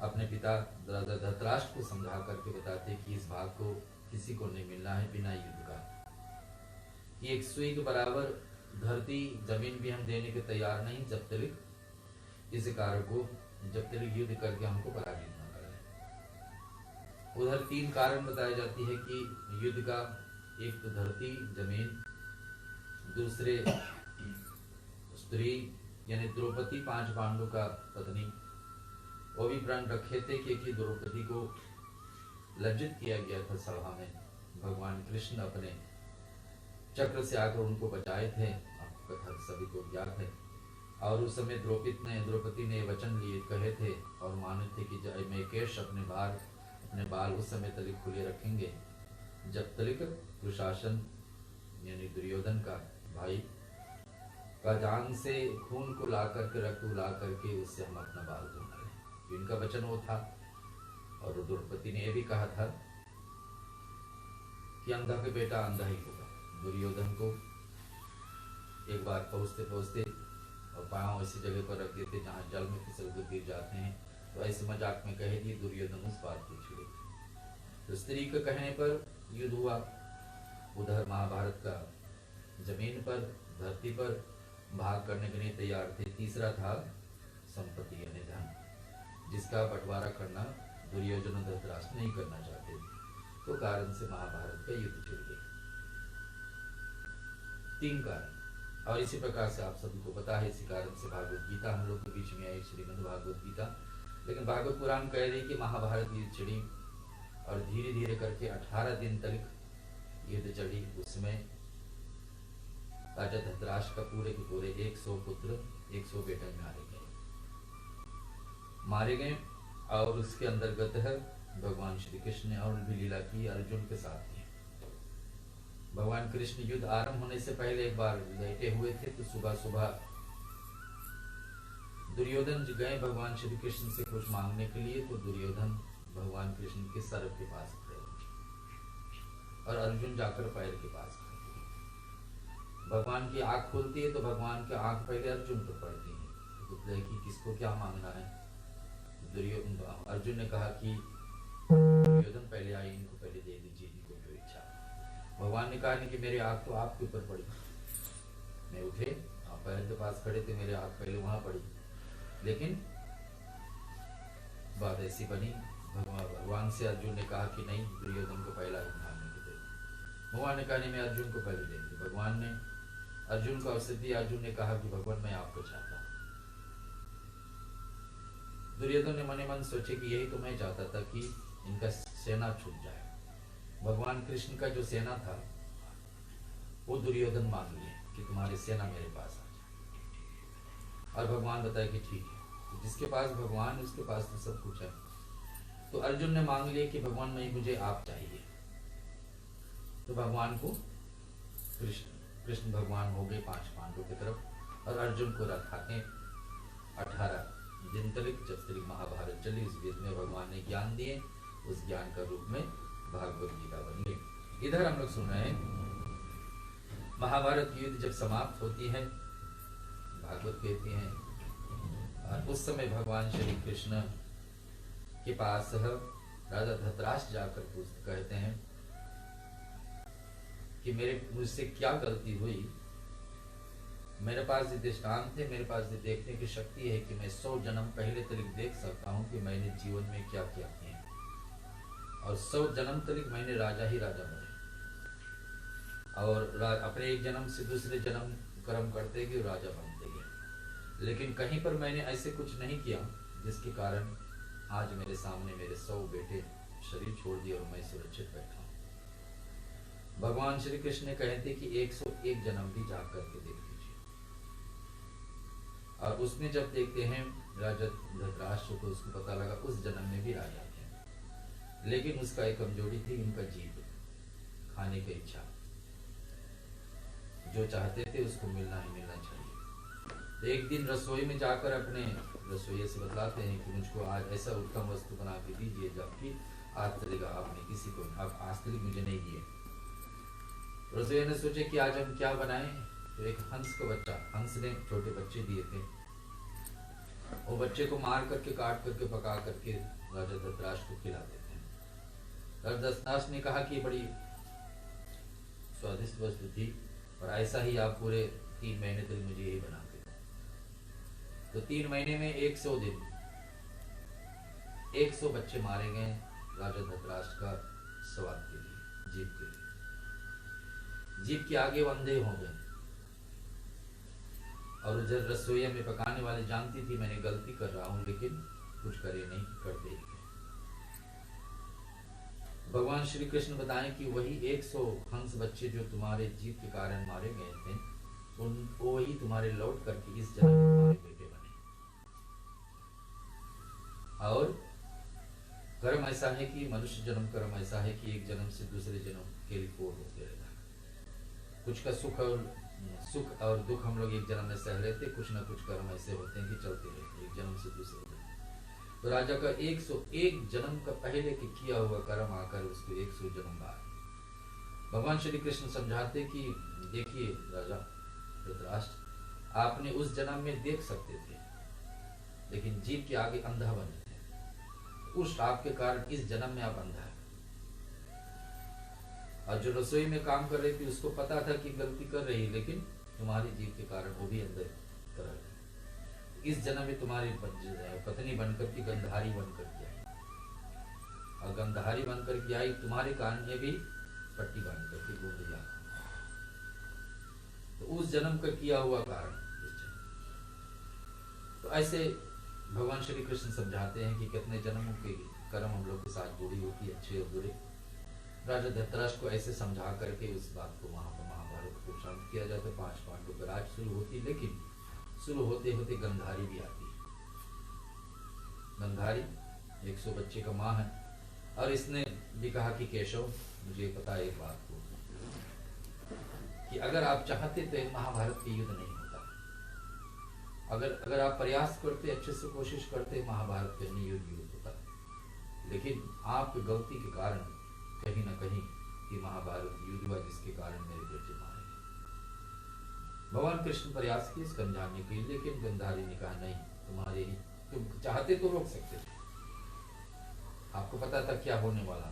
अपने पिता धृतराष्ट्र को समझा करके बताते कि इस भाग को किसी को नहीं मिलना है बिना युद्ध का। ये एक सुई के बराबर धरती जमीन भी हम देने के तैयार नहीं जब तक इस कार्य को युद्ध करके हमको पराजित न करें। उधर 3 कारण बताई जाती है कि युद्ध का। एक तो धरती जमीन, दूसरे स्त्री यानी द्रौपदी, 5 पांडवों का पत्नी, वो भी प्रण रखे थे कि द्रौपदी को लज्जित किया गया था सभा में। भगवान कृष्ण अपने चक्र से आकर उनको बचाए थे, कथा सभी को ज्ञात है। और उस समय द्रौपदी ने वचन लिए कहे थे और माने थे कि जब मैं केश अपने बाल उस समय तक खुले रखेंगे जब तक दुशासन यानी दुर्योधन का भाई का जान से खून को ला करके, रक्त को ला करके उससे हम अपना बाल धोना रहे। इनका वचन वो था। और द्रौपदी ने यह भी कहा था कि अंधा के बेटा अंधा ही होगा। दुर्योधन को एक बार पहुंचते और पाँव ऐसी जगह पर रख देते जहाँ जल में फिसल कर गिर जाते हैं, तो ऐसे मजाक में कहे कि दुर्योधन उस बात को छिड़े। तो स्त्री के कहने पर युद्ध हुआ। उधर महाभारत का जमीन पर, धरती पर भाग करने के लिए तैयार थे। तीसरा था संपत्ति यानी धन, जिसका बंटवारा करना दुर्योधन और धृतराष्ट्र नहीं करना चाहते थे। तो कारण से महाभारत का युद्ध छिड़ गया। 3 कारण। और इसी प्रकार से आप सभी को पता है, इसी कारण से भागवत गीता हम लोग के बीच में आई, श्रीमद् भागवत गीता। लेकिन भागवत पुराण कह रही कि महाभारत युद्ध छिड़ी और धीरे धीरे करके 18 दिन तक युद्ध चढ़ी। उसमें राजा धृतराष्ट्र का पूरे के पूरे 100 पुत्र 100 बेटे मारे गए। और उसके अंतर्गत है भगवान श्री कृष्ण ने और भी लीला की अर्जुन के साथ की। भगवान कृष्ण युद्ध आरंभ होने से पहले एक बार लेटे हुए थे, तो सुबह सुबह दुर्योधन गए भगवान श्री कृष्ण से कुछ मांगने के लिए। तो दुर्योधन भगवान कृष्ण के सर के पास खड़े और अर्जुन जाकर पैर के पास खड़े। भगवान की आंख खुलती है तो भगवान की आंख पहले अर्जुन पर पड़ती है। तो पूछते कि किसको क्या मांगना है। दुर्योधन अर्जुन ने कहा कि दुर्योधन पहले आए, इनको पहले दे दीजिए, इनको जो इच्छा। भगवान ने कहा नहीं कि मेरी आंख तो आपके ऊपर पड़ी। मैं उठे, आप पैर के पास खड़े थे, मेरी आंख पहले वहां पड़ी। लेकिन बात ऐसी बनी, भगवान से अर्जुन ने कहा कि नहीं, दुर्योधन को पहला मांगने के दे। भगवान ने कहा नहीं, मैं अर्जुन को पहले देंगे। भगवान ने अर्जुन को अवसर दिया। अर्जुन ने कहा कि भगवान मैं आपको चाहता हूँ। दुर्योधन ने मने मन सोचे कि यही तो मैं चाहता था कि इनका सेना छूट जाए। भगवान कृष्ण का जो सेना था वो दुर्योधन मांग लिए कि तुम्हारी सेना मेरे पास आ जाए। और भगवान बताए कि ठीक है, तो जिसके पास भगवान उसके पास तो सब कुछ है। तो अर्जुन ने मांग लिया कि भगवान नहीं, मुझे आप चाहिए। तो भगवान को कृष्ण भगवान हो गए 5 पांडवों की तरफ और अर्जुन को रखाते 18 दिन तक जब तक महाभारत चली। उस वेद में भगवान ने ज्ञान दिए, उस ज्ञान का रूप में भागवत गीता बन गई। इधर हम लोग सुन रहे हैं महाभारत की युद्ध जब समाप्त होती है, भागवत कहती हैं, और उस समय भगवान श्री कृष्ण के पास राजा धृतराष्ट्र जाकर कहते हैं कि मुझसे क्या गलती हुई। मेरे पास ये दृष्टांत है, मेरे पास ये देखने की शक्ति है कि मैं 100 जन्म पहले तक देख सकता हूँ कि मैंने जीवन में क्या क्या किया, और 100 जन्म तक मैंने राजा ही राजा बने, और अपने एक जन्म से दूसरे जन्म कर्म करते गए, राजा बनते गए। लेकिन कहीं पर मैंने ऐसे कुछ नहीं किया जिसके कारण आज मेरे सामने मेरे 100 बेटे शरीर छोड़ दिए और मैं सुरक्षित बैठा हूँ। भगवान श्री कृष्ण ने कहते कि 101 जन्म भी जाग करके देख लीजिए। और उसमें जब देखते हैं राजा धृतराष्ट्र को, उसको पता लगा उस जन्म में भी राजा थे, लेकिन उसका एक कमजोरी थी, उनका जीभ, खाने की इच्छा। जो चाहते थे उसको मिलना ही मिलना चाहिए। तो एक दिन रसोई में जाकर अपने रसोइये से बतलाते हैं कि मुझको आज ऐसा उत्तम वस्तु बना के दीजिए जबकि आज तक आपने किसी को आज तक मुझे नहीं दिए। रसोइया ने सोचे कि आज हम क्या बनाएं। तो एक हंस का बच्चा, हंस ने छोटे बच्चे दिए थे, वो बच्चे को मार करके काट करके पका करके राजा धृतराष्ट्र को खिला देते हैं। राजा धृतराष्ट्र ने कहा कि बड़ी स्वादिष्ट वस्तु थी और ऐसा ही आप पूरे 3 महीने तक मुझे यही बना के दो। तो 3 महीने में 100 दिन 100 बच्चे मारे गए राजा धृतराष्ट्र का स्वाद के लिए, जीभ के लिए। जीभ के आगे वो अंधे हो गए। और जब रसोईया में पकाने वाले जानती थी मैंने गलती कर रहा हूं, लेकिन कुछ करे नहीं, करते ही। भगवान श्री कृष्ण बताएं कि वही 100 हंस बच्चे जो तुम्हारे जीव के कारण मारे गए थे, वही तुम्हारे लौट करके इस जन्म में तुम्हारे बेटे बने। और कर्म ऐसा है कि मनुष्य जन्म कर्म ऐसा है कि एक जन्म से दूसरे जन्म के लिए कोर होते रहता है। कुछ का सुख और दुख हम लोग एक जन्म में सह लेते, कुछ ना कुछ कर्म ऐसे होते हैं कि चलते रहते एक जन्म से दूसरे जन्म। तो राजा का 101 जन्म का पहले के किया हुआ कर्म आकर उसको 100 जन्म बाद भगवान श्री कृष्ण समझाते कि देखिए राजा धृतराष्ट्र, आपने उस जन्म में देख सकते थे लेकिन जीभ के आगे अंधा बने थे। उस श्राप के कारण इस जन्म में आप अंधा है। और जो रसोई में काम कर रही थी उसको पता था कि गलती कर रही है, लेकिन तुम्हारी जीभ के कारण वो भी अंदर कर रही। इस जन्म में तुम्हारी पत्नी बनकर के गंधारी बनकर के आई, और गंधारी बनकर के आई तुम्हारे कान में भी पट्टी बांध करके घूम दिया। तो उस जन्म का किया हुआ कारण इस जन्म। तो ऐसे भगवान श्री कृष्ण समझाते हैं कि कितने जन्मों के कर्म हम लोग के साथ जुड़ी होती है, अच्छे और बुरे। राजा धृतराष्ट्र को ऐसे समझा करके उस बात को वहां पर महाभारत को शांत किया जाता है। 5 पांडवों का राज शुरू होती, लेकिन शुरू होते होते गंधारी भी आती है। गंधारी 100 बच्चे का माँ है, और इसने भी कहा कि केशव मुझे पता है एक बात को कि अगर आप चाहते तो एक महाभारत के युद्ध नहीं होता। अगर आप प्रयास करते, अच्छे से कोशिश करते, महाभारत के नहीं युद्ध होता। लेकिन आपकी गलती के कारण कहीं ना कहीं ये महाभारत युद्ध हुआ, जिसके कारण मेरे बेटे मारे गए। भगवान कृष्ण प्रयास किए समझाने के लिए, लेकिन गंधारी ने कहा नहीं, तुम्हारे ही, तुम चाहते तो रोक सकते थे, आपको पता था क्या होने वाला।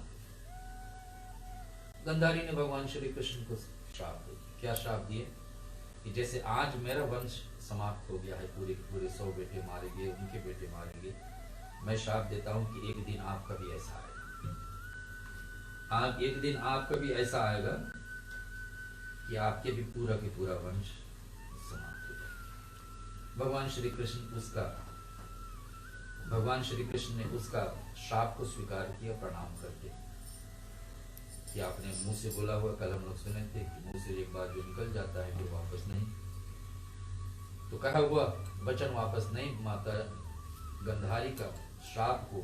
गंधारी ने भगवान श्री कृष्ण को श्राप दिया। क्या श्राप दिए कि जैसे आज मेरा वंश समाप्त हो गया है, पूरे 100 बेटे मारे गए, उनके बेटे मारे गए, मैं श्राप देता हूं कि एक दिन आपका भी ऐसा आएगा। एक दिन आपका भी ऐसा आएगा कि आपके भी पूरा के पूरा वंश समाप्त हो जाएगा। भगवान श्री कृष्ण ने उसका श्राप को स्वीकार किया प्रणाम करके, कि आपने मुंह से बोला हुआ, कल हम लोग सुने थे कि मुंह से एक बार जो निकल जाता है वो वापस नहीं, तो कहा हुआ वचन वापस नहीं। माता गंधारी का श्राप को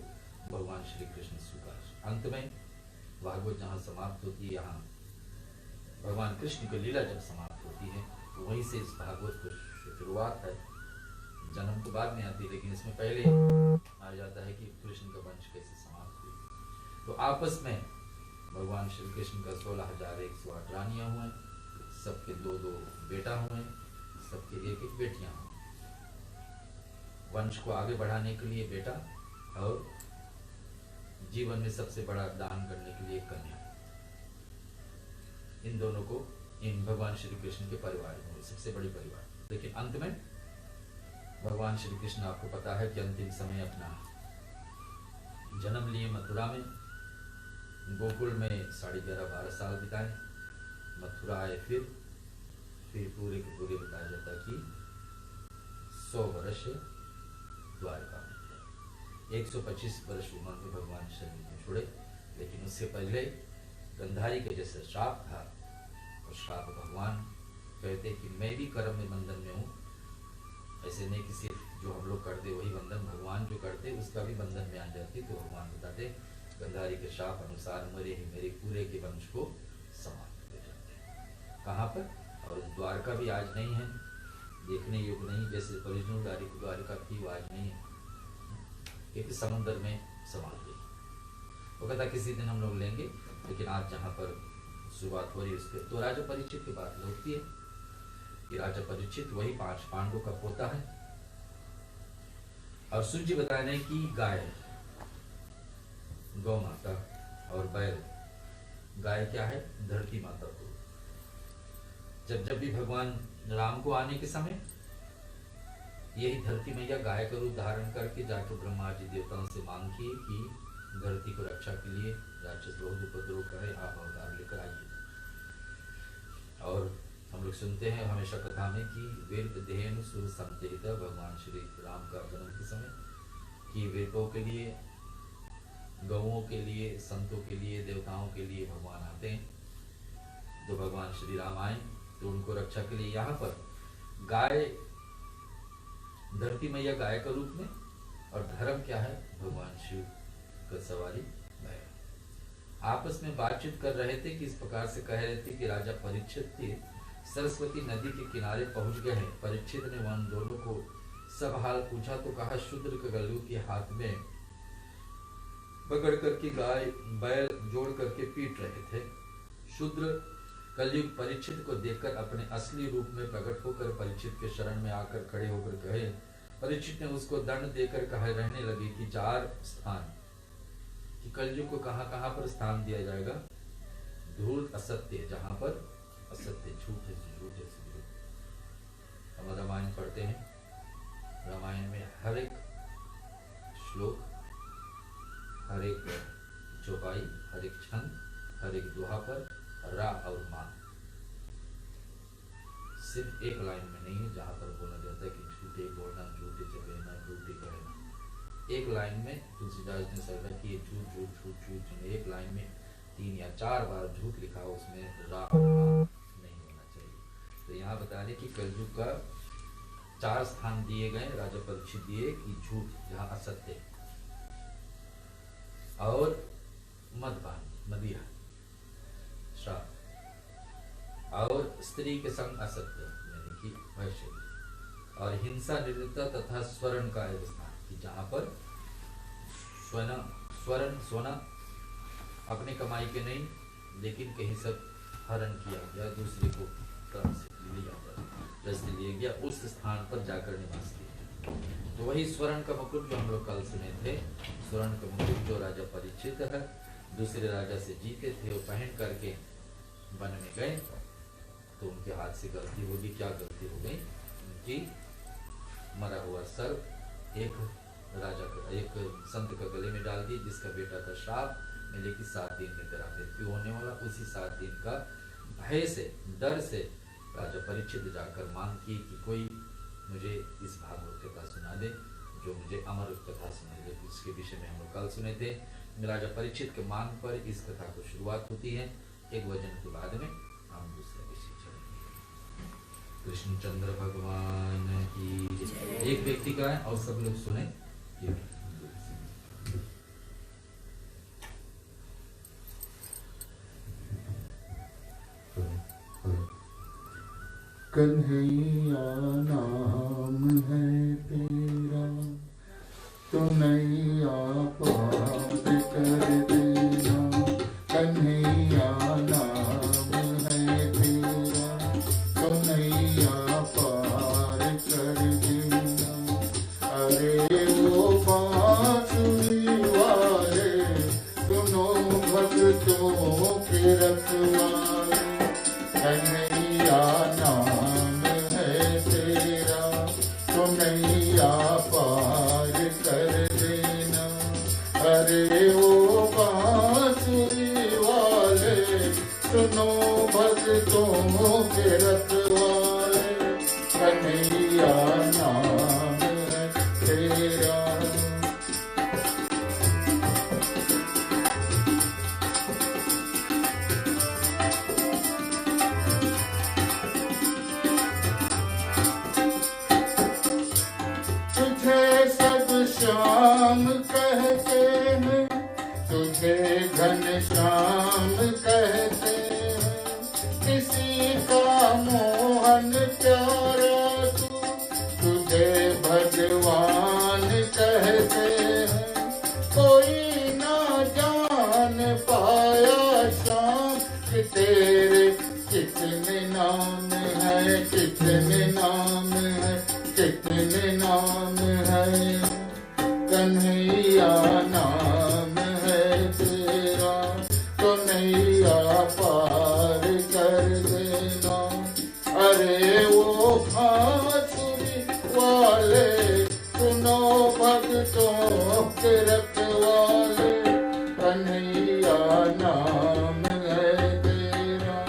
भगवान श्री कृष्ण स्वीकार। अंत में भागवत जहाँ समाप्त होती है, यहाँ भगवान कृष्ण की लीला जब समाप्त होती है, तो वहीं से इस भागवत की शुरुआत है। जन्म तो बाद में आती है, लेकिन इसमें पहले आ जाता है कि कृष्ण का वंश कैसे समाप्त हुई। तो आपस में भगवान श्री कृष्ण का 16,108 रानियां हुए, सबके 2-2 बेटा हुए, सबके 1-1 बेटियां हुई। वंश को आगे बढ़ाने के लिए बेटा, और जीवन में सबसे बड़ा दान करने के लिए कन्या। इन दोनों को, इन भगवान श्री कृष्ण के परिवार में सबसे बड़ी परिवार। लेकिन अंत में भगवान श्री कृष्ण, आपको पता है कि अंतिम समय अपना जन्म लिए मथुरा में, गोकुल में 11.5-12 साल बिताए, मथुरा आए, फिर पूरे के पूरे बताया जाता कि 100 वर्ष द्वारका में थे। 125 वर्ष उम्र में भगवान शरीर में छोड़े। लेकिन उससे पहले गंधारी के जैसे श्राप था, और श्राप भगवान कहते कि मैं भी कर्म में बंधन में हूँ। ऐसे नहीं कि सिर्फ जो हम लोग करते वही बंधन, भगवान जो करते उसका भी बंधन में आ जाती। तो भगवान बताते गंधारी के श्राप अनुसार मरे ही मेरे पूरे के वंश को समाप्त कर जाते। कहाँ पर? और द्वारका भी आज नहीं है, देखने योग्य नहीं। जैसे ओरिजिनल द्वारिका थी वो आज नहीं है, एक समुद्र में समा गई। वो कहता किसी दिन हम लोग लेंगे, लेकिन आज जहाँ पर शुरुआत हो रही है उसके, तो राजा परीक्षित की बात लौटती है कि राजा परीक्षित वही 5 पांडवों का पोता है। और सूर्य बताने की गाय, गौ माता, और बैल। गाय क्या है? धरती माता को। जब भी भगवान राम को आने के समय यही धरती मैया गाय का रूप धारण करके जाके ब्रह्मा जी देवताओं से मांग की कि धरती को रक्षा के लिए राक्षस लोग उपद्रव करें, आप अवतार लेकर आइए। और हम लोग सुनते हैं हमेशा कथा में कि वीर देहन सुर संतेत, भगवान श्री राम का जन्म के समय कि वीरों के लिए, गौओं के लिए, संतों के लिए, देवताओं के लिए भगवान आते हैं। तो भगवान श्री राम आए तो उनको रक्षा के लिए यहाँ पर गाय, धरती मैया गाय का रूप में, और धर्म क्या है? भगवान शिव का सवारी गाय। आपस में बातचीत कर रहे थे कि इस प्रकार से कह रहे थे कि राजा परीक्षित थे सरस्वती नदी के किनारे पहुंच गए हैं। परीक्षित ने वन दोनों को सब हाल पूछा तो कहा शूद्र के गलू के हाथ में पकड़ करके गाय बैल जोड़ करके पीट रहे थे। शूद्र कलयुग परीक्षित को देखकर अपने असली रूप में प्रकट होकर परीक्षित के शरण में आकर खड़े होकर कहे। परीक्षित ने उसको दंड देकर कहे रहने लगे कि 4 स्थान कि कलयुग को कहाँ कहाँ पर स्थान दिया जाएगा। धूर्त असत्य, जहाँ पर असत्य, झूठ है, झूठ है, झूठ। हम रामायण पढ़ते हैं, रामायण में हर एक श्लोक, हर एक चौपाई, हर एक छंद, हर एक दोहा पर रा और मां सिर्फ एक लाइन में नहीं है जहां पर बोला जाता है कि झूठे बोलना, झूठे चबेना, झूठे कहना। एक लाइन में तुलसीदास ने समझा कि ये झूठ झूठ झूठ झूठ, एक लाइन में 3 या 4 बार झूठ लिखा हो, उसमें रा और मां नहीं होना चाहिए। तो यहाँ बता रहे कि कलयुग का 4 स्थान दिए गए, राजा परीक्षित दिए कि झूठ जहाँ असत्य, और मदपान, मदिरा, श्राप, और स्त्री के संग असत्य यानी कि वैश्य, और हिंसा, निर्दयता तथा स्वर्ण का एक स्थान कि जहाँ पर स्वर्ण अपने कमाई के नहीं लेकिन कहीं सब हरण किया गया, दूसरे को तरफ से लिया गया, रस्ते लिए गया, उस स्थान पर जाकर निवास किया। तो वही स्वर्ण का मुकुट जो हम लोग कल सुने थे, स्वर्ण का मुकुट जो राजा परीक्षित है दूसरे राजा से जीते थे, वो पहन करके वन में गए तो उनके हाथ से गलती होगी। क्या गलती हो गई? उनकी मरा हुआ सर्प एक संत का गले में डाल दी, जिसका बेटा का श्राप मिले कि 7 दिन में तेरा मृत्यु होने वाला। उसी 7 दिन का भय से, डर से राजा परीक्षित जाकर मांग की कि कोई मुझे इस भागवत कथा सुना दे, जो मुझे अमर कथा सुना दे, इसके विषय में हम लोग कल सुने थे। राजा परीक्षित के मांग पर इस कथा को शुरुआत होती है। एक वचन के बाद में हम दूसरे विषय चलेंगे। कृष्णचंद्र भगवान की एक व्यक्ति का है और सब लोग सुने। कन्हैया नाम है तेरा, तो नैया पार कर देना। कन्हैया नाम है तेरा, तो नैया पार कर देना। अरे वो बांसुरी वाले, सुनो भक्तों के रखवाले। कन्हैया नाम है तेरा, तो नैया पार कर देना। अरे वो बांसुरी वाले, सुनो भक्तों के रखवाले। कन्हैया नाम है तेरा। तुझे सब श्याम कहते हैं, तुझे घनश्याम कहते हैं। किसी का मोहन प्यारा तू, तुझे भगवान कहते हैं। कोई ना जान पाया श्याम कि तेरे कितने नाम है, कितने नाम है, कितने नाम है। कन्हैया नाम है तेरा, तो नैया पार कर देना। अरे वो बांसुरी वाले, सुनो भक्तों के रखवाले। कन्हैया नाम है तेरा।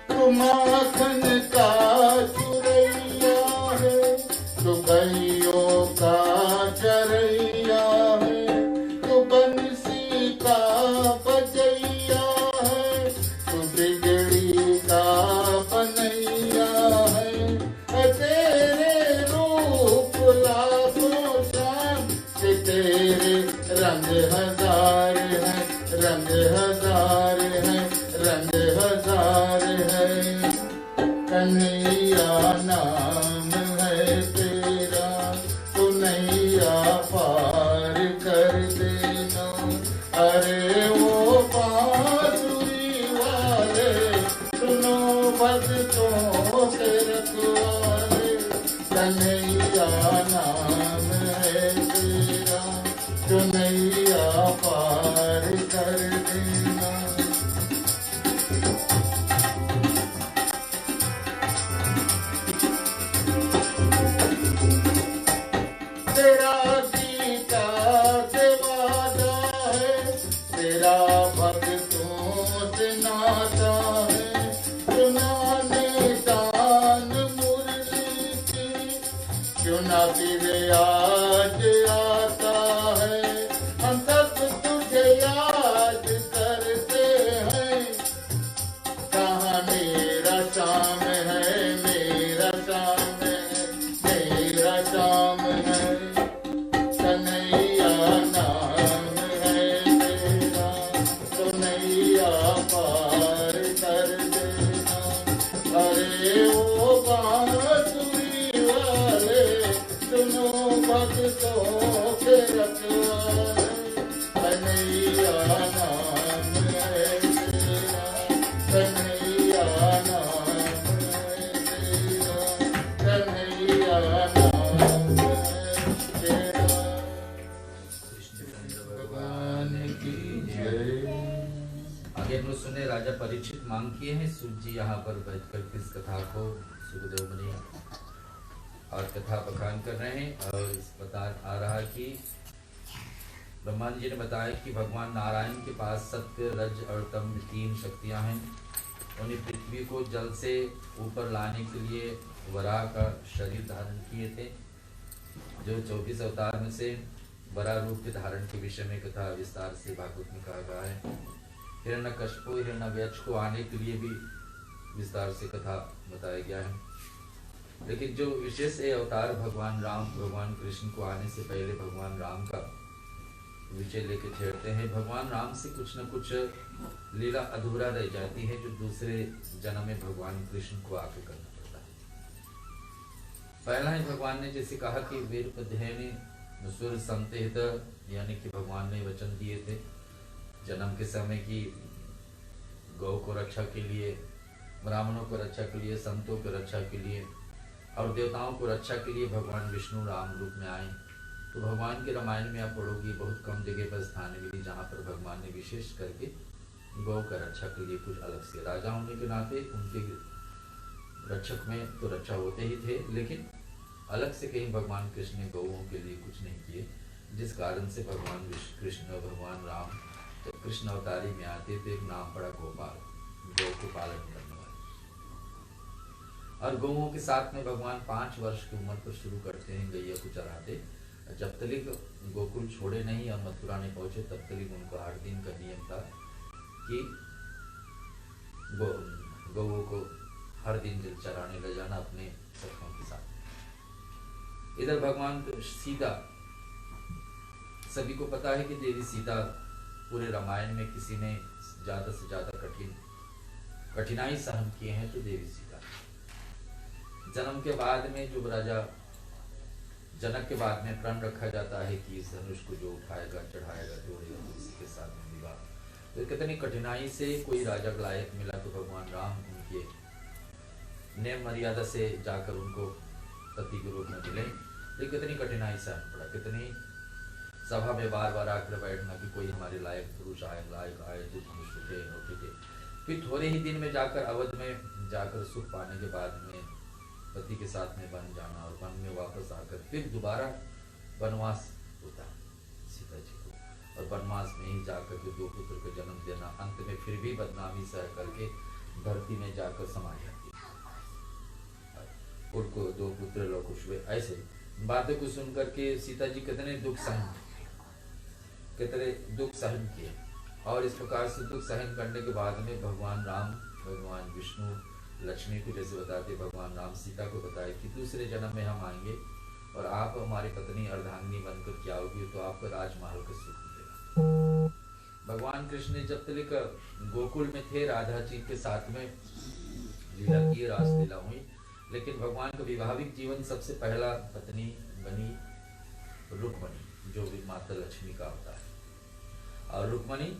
तू माखन का चुरैया है, तू गैयों का चरैया है। तू बंसी का बजैया है, तू बिगड़ी का बनैया है। तेरे रूप लाखों शाम के, तेरे रंग हजार है, रंग हजार है, रंग हजार है। कन्हैया नाम है तेरा, तो नैया पार कर देना। अरे वो बांसुरी वाले, सुनो भक्तों के रखवाले। कन्हैया नाम है तेरा, तो नैया पार कर देना। तेरा गीता से वादा है, तेरा भक्तों से नाता है। सुनाने दान मुरली की, क्यों ना फिर आज आता है। हम सब तुझे याद करते हैं, किए हैं। सूत जी यहाँ पर बैठकर इस कथा को सुखदेव मुनि और कथा बखान कर रहे हैं। और इस बता आ रहा कि ब्रह्मा जी ने बताया कि भगवान नारायण के पास सत्य, रज और तम 3 शक्तियां हैं। उन्हें पृथ्वी को जल से ऊपर लाने के लिए वराह का शरीर धारण किए थे, जो 24 अवतार में से वराह रूप के धारण के विषय में कथा विस्तार से भागवत में कहा गया है। हिरण्यकश्यप हिरण्यव्यक्ष को आने के लिए भी विस्तार से कथा बताया गया है। लेकिन जो विशेष अवतार भगवान राम, भगवान कृष्ण को आने से पहले भगवान राम का विषय लेके छेड़ते हैं। भगवान राम से कुछ न कुछ लीला अधूरा रह जाती है, जो दूसरे जन्म में भगवान कृष्ण को आके करना पड़ता है। पहला ही भगवान ने जैसे कहा कि वीर अध्ययन सुर संतेहित, यानी कि भगवान ने वचन दिए थे जन्म के समय की गौ को रक्षा के लिए, ब्राह्मणों को रक्षा के लिए, संतों को रक्षा के लिए और देवताओं को रक्षा के लिए भगवान विष्णु राम रूप में आए। तो भगवान के रामायण में आप पढ़ोगे बहुत कम जगह पर स्थान मिली जहाँ पर भगवान ने विशेष करके गौ का रक्षा के लिए कुछ अलग से, राजा होने के नाते उनके रक्षक में तो रक्षा होते ही थे, लेकिन अलग से कहीं भगवान कृष्ण ने गौओं के लिए कुछ नहीं किए, जिस कारण से भगवान कृष्ण और भगवान राम जब कृष्ण अवतारी में आते तो एक नाम पड़ा गोपाल, गौ को पालन करने वाले। और गौओं के साथ में भगवान 5 वर्ष की उम्र पर शुरू करते हैं गैया को चराते। जब तक गोकुल छोड़े नहीं और मथुरा नहीं पहुंचे तब तक उनको 8 दिन का नियम था कि गौओं को हर दिन जल चराने ले जाना अपने सखों के साथ। इधर भगवान सीता, सभी को पता है कि देवी सीता पूरे रामायण में किसी ने ज्यादा से ज्यादा कठिनाई सहन किए हैं तो देवी सीता। जन्म के बाद में जो राजा जनक के बाद में प्रण रखा जाता है कि इस धनुष को जो उठाएगा, चढ़ाएगा, जोड़ेगा तो इसी के साथ में विवाह। तो कितनी कठिनाई से कोई राजा का लायक मिला तो भगवान राम उनके नियम मर्यादा से जाकर उनको पति के रूप में मिले। तो कितनी कठिनाई सहन पड़ा, कितनी सभा में बार बार आकर बैठना कि कोई हमारे लायक पुरुष आए, लायक आए तो धनुष उठे। फिर थोड़े ही दिन में जाकर अवध में जाकर सुख पाने के बाद में पति के साथ में वन जाना और वन में वापस आकर फिर दोबारा वनवास होता सीता जी को, और वनवास में ही जाकर के 2 पुत्र को जन्म देना, अंत में फिर भी बदनामी सह करके धरती में जाकर समा जाती है। उनको 2 पुत्र लोकुश हुए। ऐसे बातों को सुनकर के सीता जी कितने दुख सहन किए। और इस प्रकार से दुख सहन करने के बाद में भगवान राम, भगवान विष्णु लक्ष्मी को जैसे बताते, भगवान राम सीता को बताए कि दूसरे जन्म में हम आएंगे और आप हमारी पत्नी अर्धांगिनी बनकर क्या होगी तो आपको राजमहल का सुख मिलेगा। भगवान कृष्ण ने जब तक गोकुल में थे राधा जी के साथ में लीला की, रासलीला हुई, लेकिन भगवान का विवाहिक जीवन सबसे पहला पत्नी बनी रुक्मणी, जो भी माता लक्ष्मी का होता है। और रुक्मणी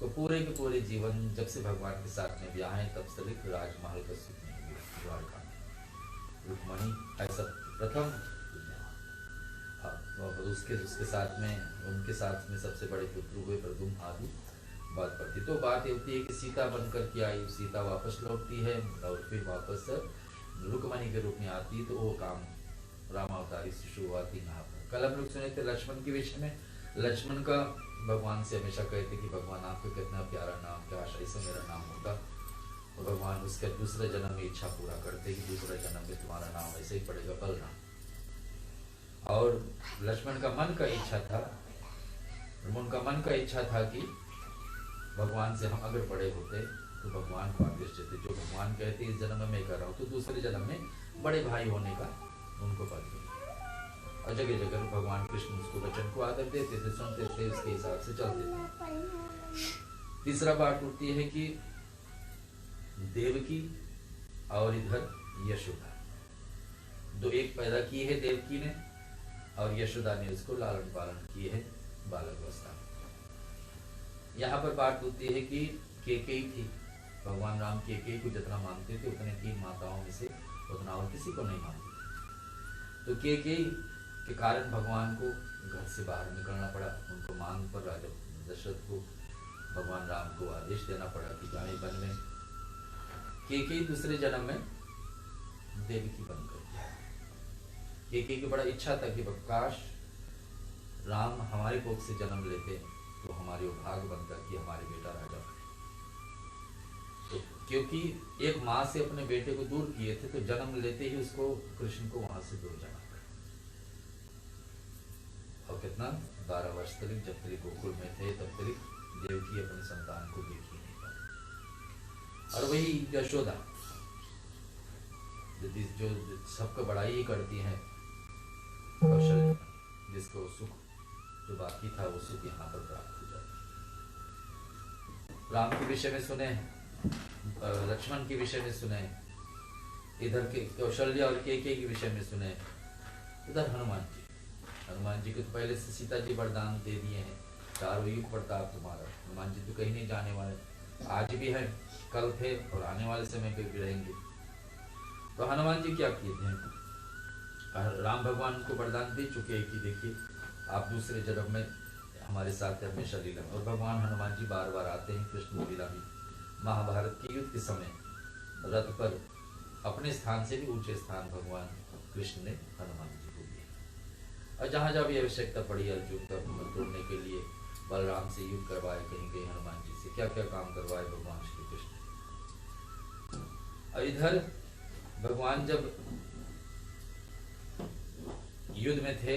को पूरे के पूरे जीवन जब से भगवान के साथ में ब्याह है तब से राजमहल का सुख नहीं मिला द्वारका में। रुक्मणी ऐसा प्रथम, उसके साथ में उनके साथ में सबसे बड़े पुत्र हुए प्रद्युम्न आदि बात पड़ती। तो बात ये होती है कि सीता बनकर के आई, सीता वापस लौटती है और फिर वापस रुक्मणी के रूप में आती, तो वो काम रामावतारी से शुरुआत ही यहाँ पर। कल हम लोग सुने थे लक्ष्मण के विषय में। लक्ष्मण का भगवान से हमेशा कहते कि भगवान आपका कितना प्यारा नाम, क्या ऐसा मेरा नाम होता, और भगवान उसके दूसरे जन्म में इच्छा पूरा करते कि दूसरे जन्म में तुम्हारा नाम ऐसे ही पड़ेगा बलराम। और लक्ष्मण का मन का इच्छा था, उनका मन का इच्छा था कि भगवान से हम अगर बड़े होते तो भगवान को आदेश देते, जो भगवान कहते इस जन्म में कर रहा हूँ तो दूसरे जन्म में बड़े भाई होने का उनको पद मिले। और जगह जगह भगवान कृष्ण उसको वचन को आदर देते थे, सुनते थे, उसके हिसाब से चलते थे। तीसरा बात उठती है कि देवकी और इधर यशोदा, 2 एक पैदा की है देवकी ने और यशोदा ने उसको लालन पालन किए है बालक अवस्था में। यहाँ पर बात होती है कि केकई थी, भगवान राम केकई को जितना मानते थे उतने 3 माताओं में से उतना और किसी को नहीं मानते। तो केकई के कारण भगवान को घर से बाहर निकलना पड़ा। उनको मांग पर राजा दशरथ को भगवान राम को आदेश देना पड़ा कि जाए वन में केकई दूसरे जन्म में देवकी बन गई। केकई की बड़ा इच्छा था कि काश राम हमारे कोख से जन्म लेते तो हमारे वो भाग बनता कि हमारे बेटा राजा बने। तो क्योंकि एक माँ से अपने बेटे को दूर किए थे तो जन्म लेते ही उसको कृष्ण को वहां से दूर जाना पड़ा। और कितना 12 वर्ष तक जब तक गोकुल में थे तब तक देवकी अपने संतान को देख ही नहीं पाई। और वही यशोदा जो सबका बड़ाई ही करती है, कौशल्य, जिसको सुख जो बाकी था वो सुख यहाँ पर प्राप्त हो जाता। राम के विषय में सुने, लक्ष्मण के विषय में सुने, इधर के कौशल्य और केके के विषय में सुने, इधर हनुमान जी को तो पहले से सीता जी वरदान दे दिए हैं, चारों युग प्रताप तुम्हारा। हनुमान जी तो कहीं नहीं जाने वाले, आज भी है, कल थे और आने वाले समय पे भी रहेंगे। तो हनुमान जी क्या किए थे? राम भगवान को वरदान दे चुके हैं कि देखिए आप दूसरे जन्म में हमारे साथ हमेशा लीला। और भगवान हनुमान जी बार बार आते हैं कृष्ण लीला में। महाभारत के युद्ध के समय रथ पर अपने स्थान से भी ऊंचे स्थान भगवान कृष्ण ने हनुमान जी को दिए। और जहाँ जहाँ भी आवश्यकता पड़ी अर्जुन का तोड़ने के लिए बलराम से युद्ध करवाए, कहीं कहीं हनुमान जी से क्या क्या काम करवाए भगवान श्री कृष्ण। और इधर भगवान जब युद्ध में थे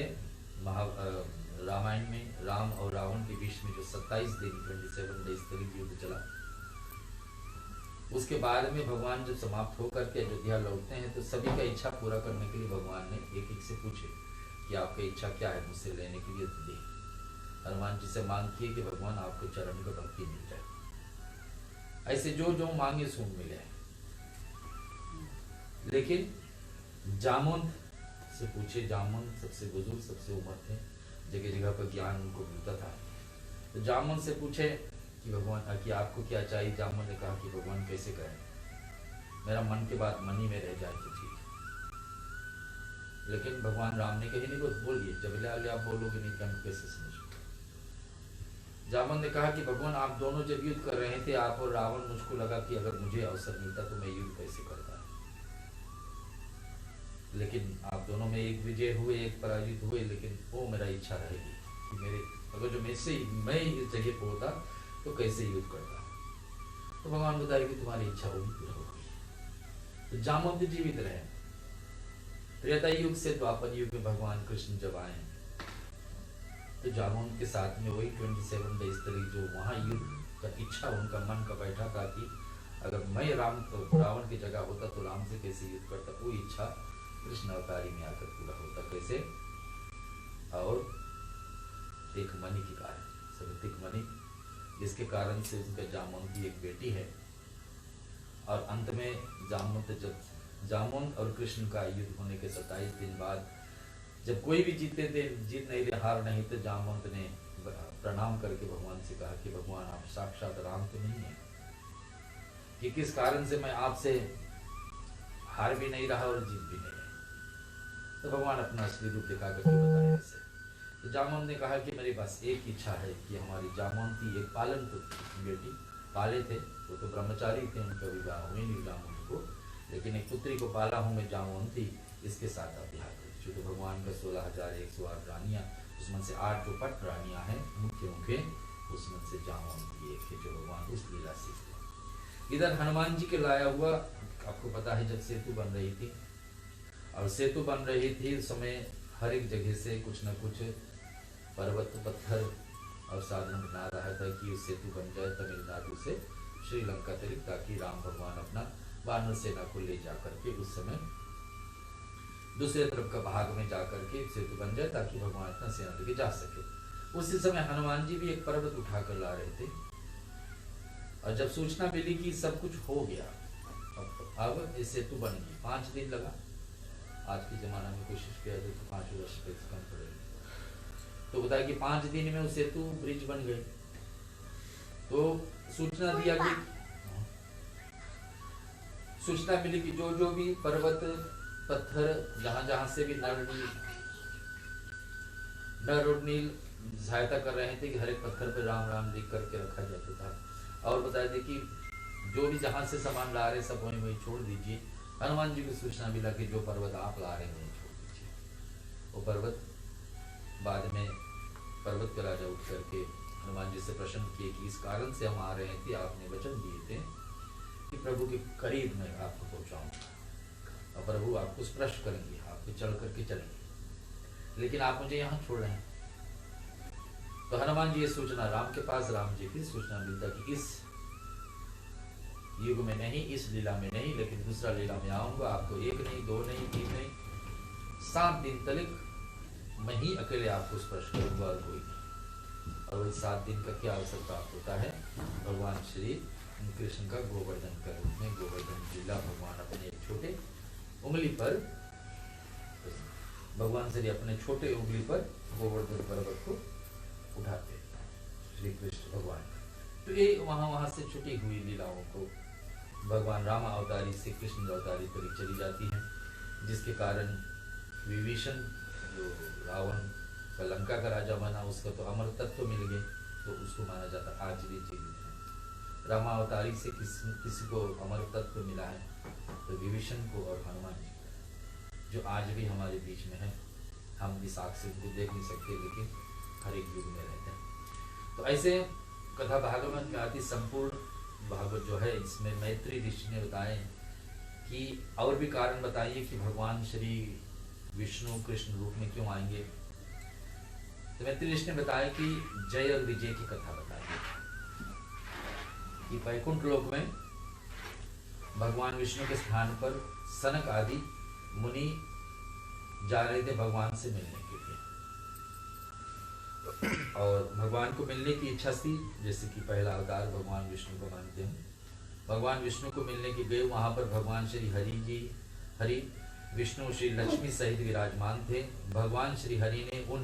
रामायण में राम और रावण के बीच में जो 27 दिन 27 डेज तक युद्ध चला, उसके बाद में भगवान जब समाप्त होकर के अयोध्या लौटते हैं तो सभी का इच्छा पूरा करने के लिए भगवान ने एक एक से पूछे कि आपकी इच्छा क्या है मुझसे लेने के लिए दे। हनुमान जी से मांग की कि भगवान आपको चरण का भक्ति मिल जाए। ऐसे जो जो मांगे सो मिले। लेकिन जामुन से पूछे, जामुन सबसे बुजुर्ग सबसे उम्र थे, जगह जगह पर ज्ञान उनको मिलता था। तो जामुन से पूछे कि भगवान कि आपको क्या चाहिए। जामुन ने कहा कि भगवान कैसे करें, मेरा मन के बात मन ही में रह जाए तो ठीक। लेकिन भगवान राम ने कही नहीं, बोलिए जब ले आप बोलोगे नहीं तो हम कैसे समझोगे। जामुन ने कहा कि भगवान आप दोनों जब युद्ध कर रहे थे आप और रावण, मुझको लगा कि अगर मुझे अवसर मिलता तो मैं युद्ध कैसे करता। लेकिन आप दोनों में एक विजय हुए एक पराजित हुए, लेकिन वो मेरा इच्छा रहेगी कि मेरे अगर जो मैं इस जगह पर होता तो कैसे युद्ध करता। तो भगवान बताए कि तुम्हारी इच्छा होगी पूरा होगी। तो जामुन भी जीवित रहे। त्रेता युग से द्वापर युग में भगवान कृष्ण जब आए तो जामुन के साथ में वही 27 डेज तक जो वहाँ युद्ध का इच्छा उनका मन का बैठा था कि अगर मैं रावण की जगह होता तो राम से कैसे युद्ध करता, वो इच्छा कृष्ण अवतारी में आकर पूरा होता। कैसे? और एक मणि के कारण, सवितिक मणि, जिसके कारण से उनका जामुन की एक बेटी है। और अंत में जामुन और कृष्ण का युद्ध होने के 27 दिन बाद जब कोई भी जीत नहीं रहे, हार नहीं, तो जामुन ने प्रणाम करके भगवान से कहा कि भगवान आप साक्षात राम तो नहीं है कि किस कारण से मैं आपसे हार भी नहीं रहा और जीत भी नहीं रहा। तो भगवान अपना असली रूप दिखा करके बताया ऐसे। तो जामुन ने कहा कि मेरे पास एक इच्छा है कि हमारी जामुन की एक पालन बेटी पाले थे, वो तो ब्रह्मचारी थे, उनका विवाह हुए नहीं जामुन को, लेकिन एक पुत्री को पाला हूँ मैं जामुन थी, इसके साथ आप विवाह करें। तो भगवान का 16,108 रानियाँ, उसमें से 8 जो पट रानियाँ हैं मुख्य उसमें से जामुन की एक है जो भगवान उस लीला से। इधर हनुमान जी के लाया हुआ आपको पता है, जब सेतु बन रही थी और सेतु बन रही थी उस समय हर एक जगह से कुछ न कुछ पर्वत पत्थर और साधन बना रहा था कि उस सेतु बन जाए तमिलनाडु से श्रीलंका तक, ताकि राम भगवान अपना वानर सेना को ले जा करके उस समय दूसरे तरफ का भाग में जा करके सेतु बन जाए ताकि भगवान अपना सेना लेके जा सके। उसी समय हनुमान जी भी एक पर्वत उठाकर ला रहे थे और जब सूचना मिली कि सब कुछ हो गया, अब ये सेतु बन गई, 5 दिन लगा। आज के जमाना में कोशिश किया जाए तो 5 वर्ष पे कम पड़ेगी। तो बताया कि 5 दिन में वो सेतु ब्रिज बन गई। तो सूचना दिया कि सूचना मिली कि जो जो भी पर्वत पत्थर जहां जहां से भी नर और नील सहायता कर रहे थे कि हर एक पत्थर पे राम राम लिख करके रखा जाता था। और बताया थे कि जो भी जहाँ से सामान ला रहे सब वहीं वहीं छोड़ दीजिए। हनुमान जी को सूचना मिला कि जो पर्वत आप ला रहे हैं वहीं छोड़ दीजिए। वो पर्वत बाद में पर्वत का राजा उठ करके हनुमान जी से प्रश्न किए कि इस कारण से हम आ रहे थे, आपने वचन दिए थे कि प्रभु के करीब मैं आपको पहुंचाऊंगा और प्रभु आपको स्पर्श करेंगे, आपको चढ़ करके चलेंगे, लेकिन आप मुझे यहाँ छोड़ रहे हैं। तो हनुमान जी ये सूचना राम के पास, राम जी की सूचना मिलता कि इस युग में नहीं, इस लीला में नहीं, लेकिन दूसरा लीला में आऊंगा, आपको 1 नहीं 2 नहीं 3 नहीं 7 दिन तक मैं ही अकेले आपको स्पर्श करूंगा और कोई नहीं। और वही 7 दिन का क्या अवसर प्राप्त होता है? भगवान श्री कृष्ण का गोवर्धन का रूप में गोवर्धन लीला, भगवान अपने एक छोटे उंगली पर, भगवान श्री अपने छोटे उंगली पर गोवर्धन पर्वत को उठाते श्री कृष्ण भगवान। तो ये वहां से छुटी हुई लीलाओं को भगवान राम अवतारी से कृष्ण अवतारी पर चली जाती हैं, जिसके कारण विभीषण जो रावण का लंका का राजा बना, उसका तो अमर तत्व मिल गए, तो उसको माना जाता आज भी जीवित है। रामावतारी से किसी को अमर तत्व मिला है तो विभीषण को और हनुमान जी को, जो आज भी हमारे बीच में है। हम इस आँख से उनको देख नहीं सकते, लेकिन हर एक युग में रहते हैं। तो ऐसे कथा भागवत में आती संपूर्ण भागवत जो है, इसमें मैत्री ऋषि ने बताए कि और भी कारण बताइए कि भगवान श्री विष्णु कृष्ण रूप में क्यों आएंगे। तो मैत्री ऋषि ने बताया कि जय और विजय की कथा बताई कि वैकुंठ लोक में भगवान विष्णु के स्थान पर सनक आदि मुनि जा रहे थे भगवान से मिलने के लिए, और भगवान को मिलने की इच्छा थी। जैसे कि पहला अवतार भगवान विष्णु को मानते हैं, भगवान विष्णु को मिलने के गए, वहां पर भगवान श्री हरि विष्णु श्री लक्ष्मी सहित विराजमान थे। भगवान श्री हरि ने उन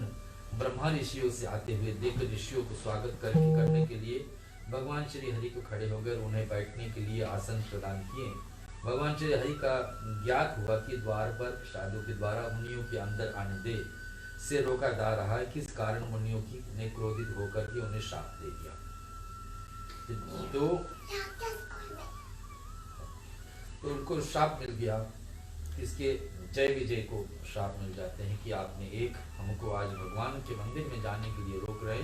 ब्रह्मा ऋषियों से आते हुए देख ऋषियों को स्वागत करने के लिए भगवान श्री हरि को खड़े होकर उन्हें बैठने के लिए आसन प्रदान किए। भगवान श्री हरि का ज्ञात हुआ कि द्वार पर साधु के द्वारा मुनियों के अंदर आने दे से रोका जा रहा है, किस कारण मुनियों की ने क्रोधित होकर के उन्हें शाप दे दिया। तो उनको शाप मिल गया। इसके जय विजय को शाप मिल जाते हैं कि आपने एक हमको आज भगवान के मंदिर में जाने के लिए रोक रहे,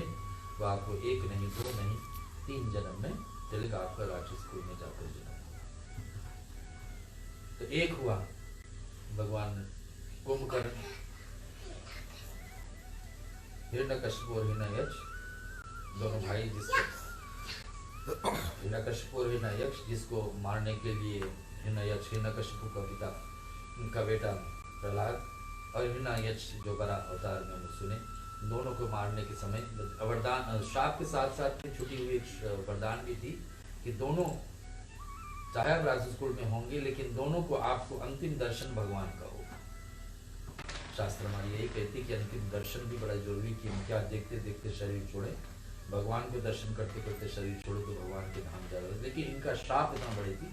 तो आपको 1 नहीं 2 नहीं 3 जन्म में चलेगा, आपका राक्षस कुल में जाकर जन्म। तो एक हुआ भगवान कुंभकर्ण, हिरण्यकशिपु और हिरण्ययक्ष दोनों भाई, जिसको हिरण्यकशिपु और हिरण्ययक्ष जिसको मारने के लिए हिरण्ययक्ष हिरण्यकशिपु का पिता, उनका बेटा प्रहलाद, और हिरण्ययक्ष जो बड़ा अवतार में हमने सुने, दोनों को मारने के समय वरदान शाप के साथ साथ छुटी हुई एक वरदान भी थी कि दोनों चाहे आप राक्षस कुल में होंगे, लेकिन दोनों को आपको अंतिम दर्शन भगवान का होगा। शास्त्र हमारी यही कहती कि अंतिम दर्शन भी बड़ा जरूरी, कि हम क्या देखते देखते शरीर छोड़े, भगवान को दर्शन करते करते शरीर छोड़े तो भगवान के धाम जा रहे। लेकिन इनका शाप इतना बड़ी थी,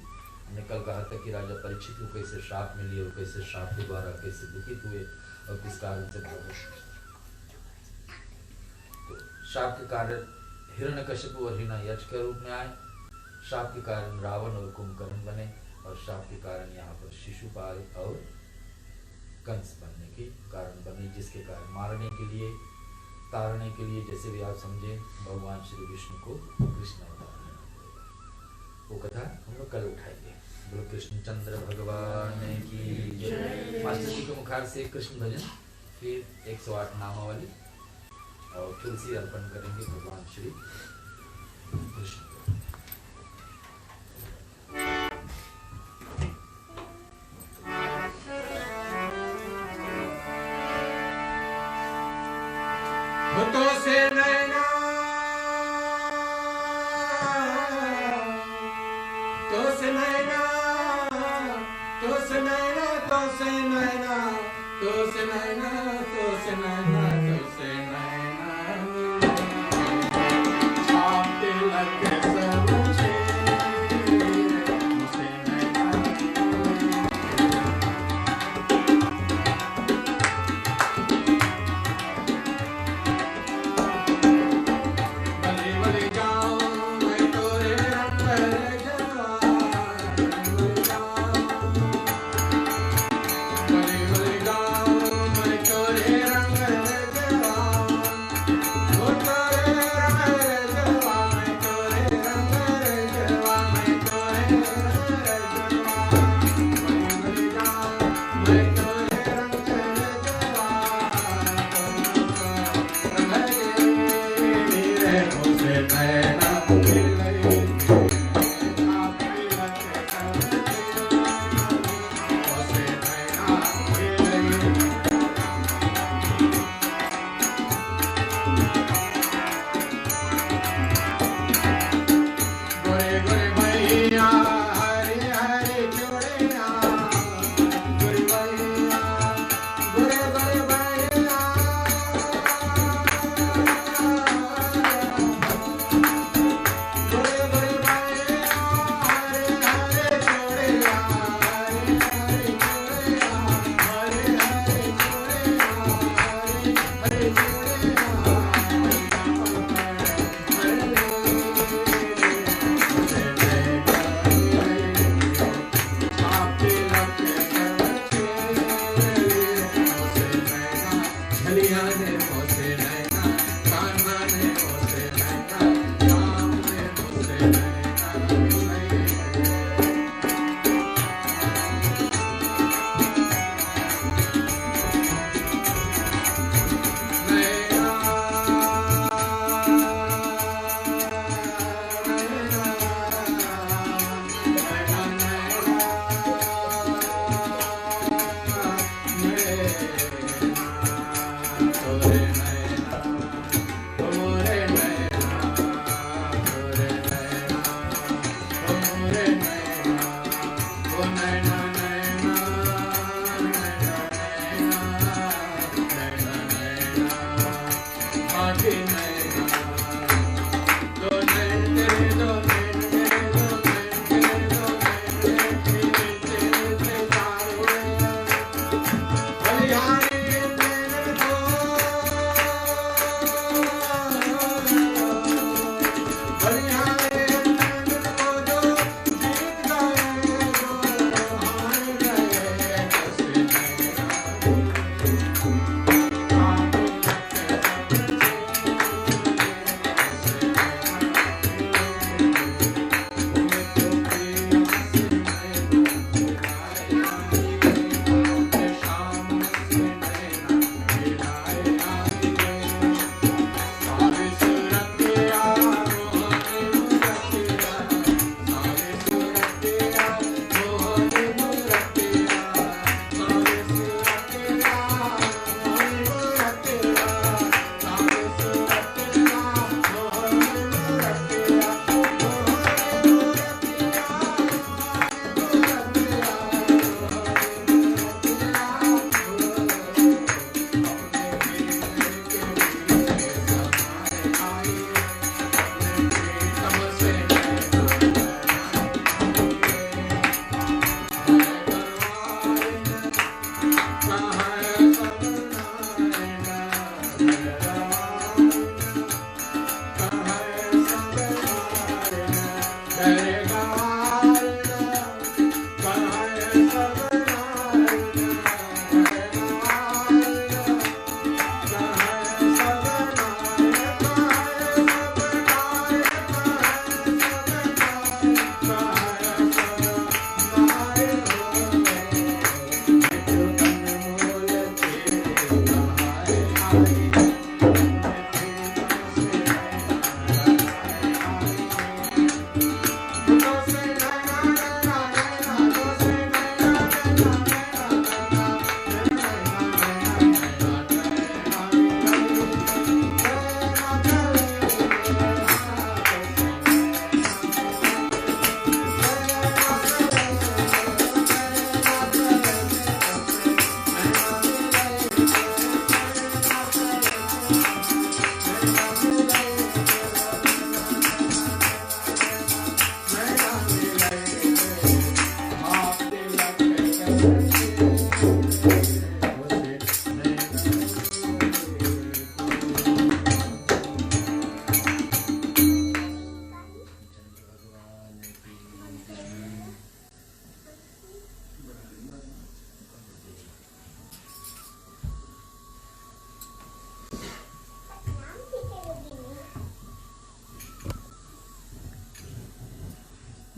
हमने कल कहा था कि राजा परीक्षित को कैसे शाप मिली और कैसे शाप के द्वारा कैसे दुखित हुए और किस कारण से। तो शाप के कारण हिरण्यकशिपु और हिरण्ययक्ष के रूप में आए, शाप के कारण रावण और कुंभकर्ण बने, और शाप के कारण यहाँ पर शिशुपाल और कंस बनने के कारण बने, जिसके कारण मारने के लिए तारने के लिए, जैसे भी आप समझे, भगवान श्री विष्णु को कृष्ण अवतार लेना पड़ेगा। वो कथा हम लोग कल उठाएंगे। बोलो कृष्णचंद्र भगवान की जय। मास्टर जी के मुखार से कृष्ण भजन, फिर 108 नामावली और तुलसी अर्पण करेंगे भगवान श्री कृष्ण। तो से नैना, तो से नैना, तो से नैना, तो से नैना, तो से नैना, तो से नैना, तो से नैना, छाप तिलक सब बलि बलि जाऊं मैं तोरे अंदर जवा।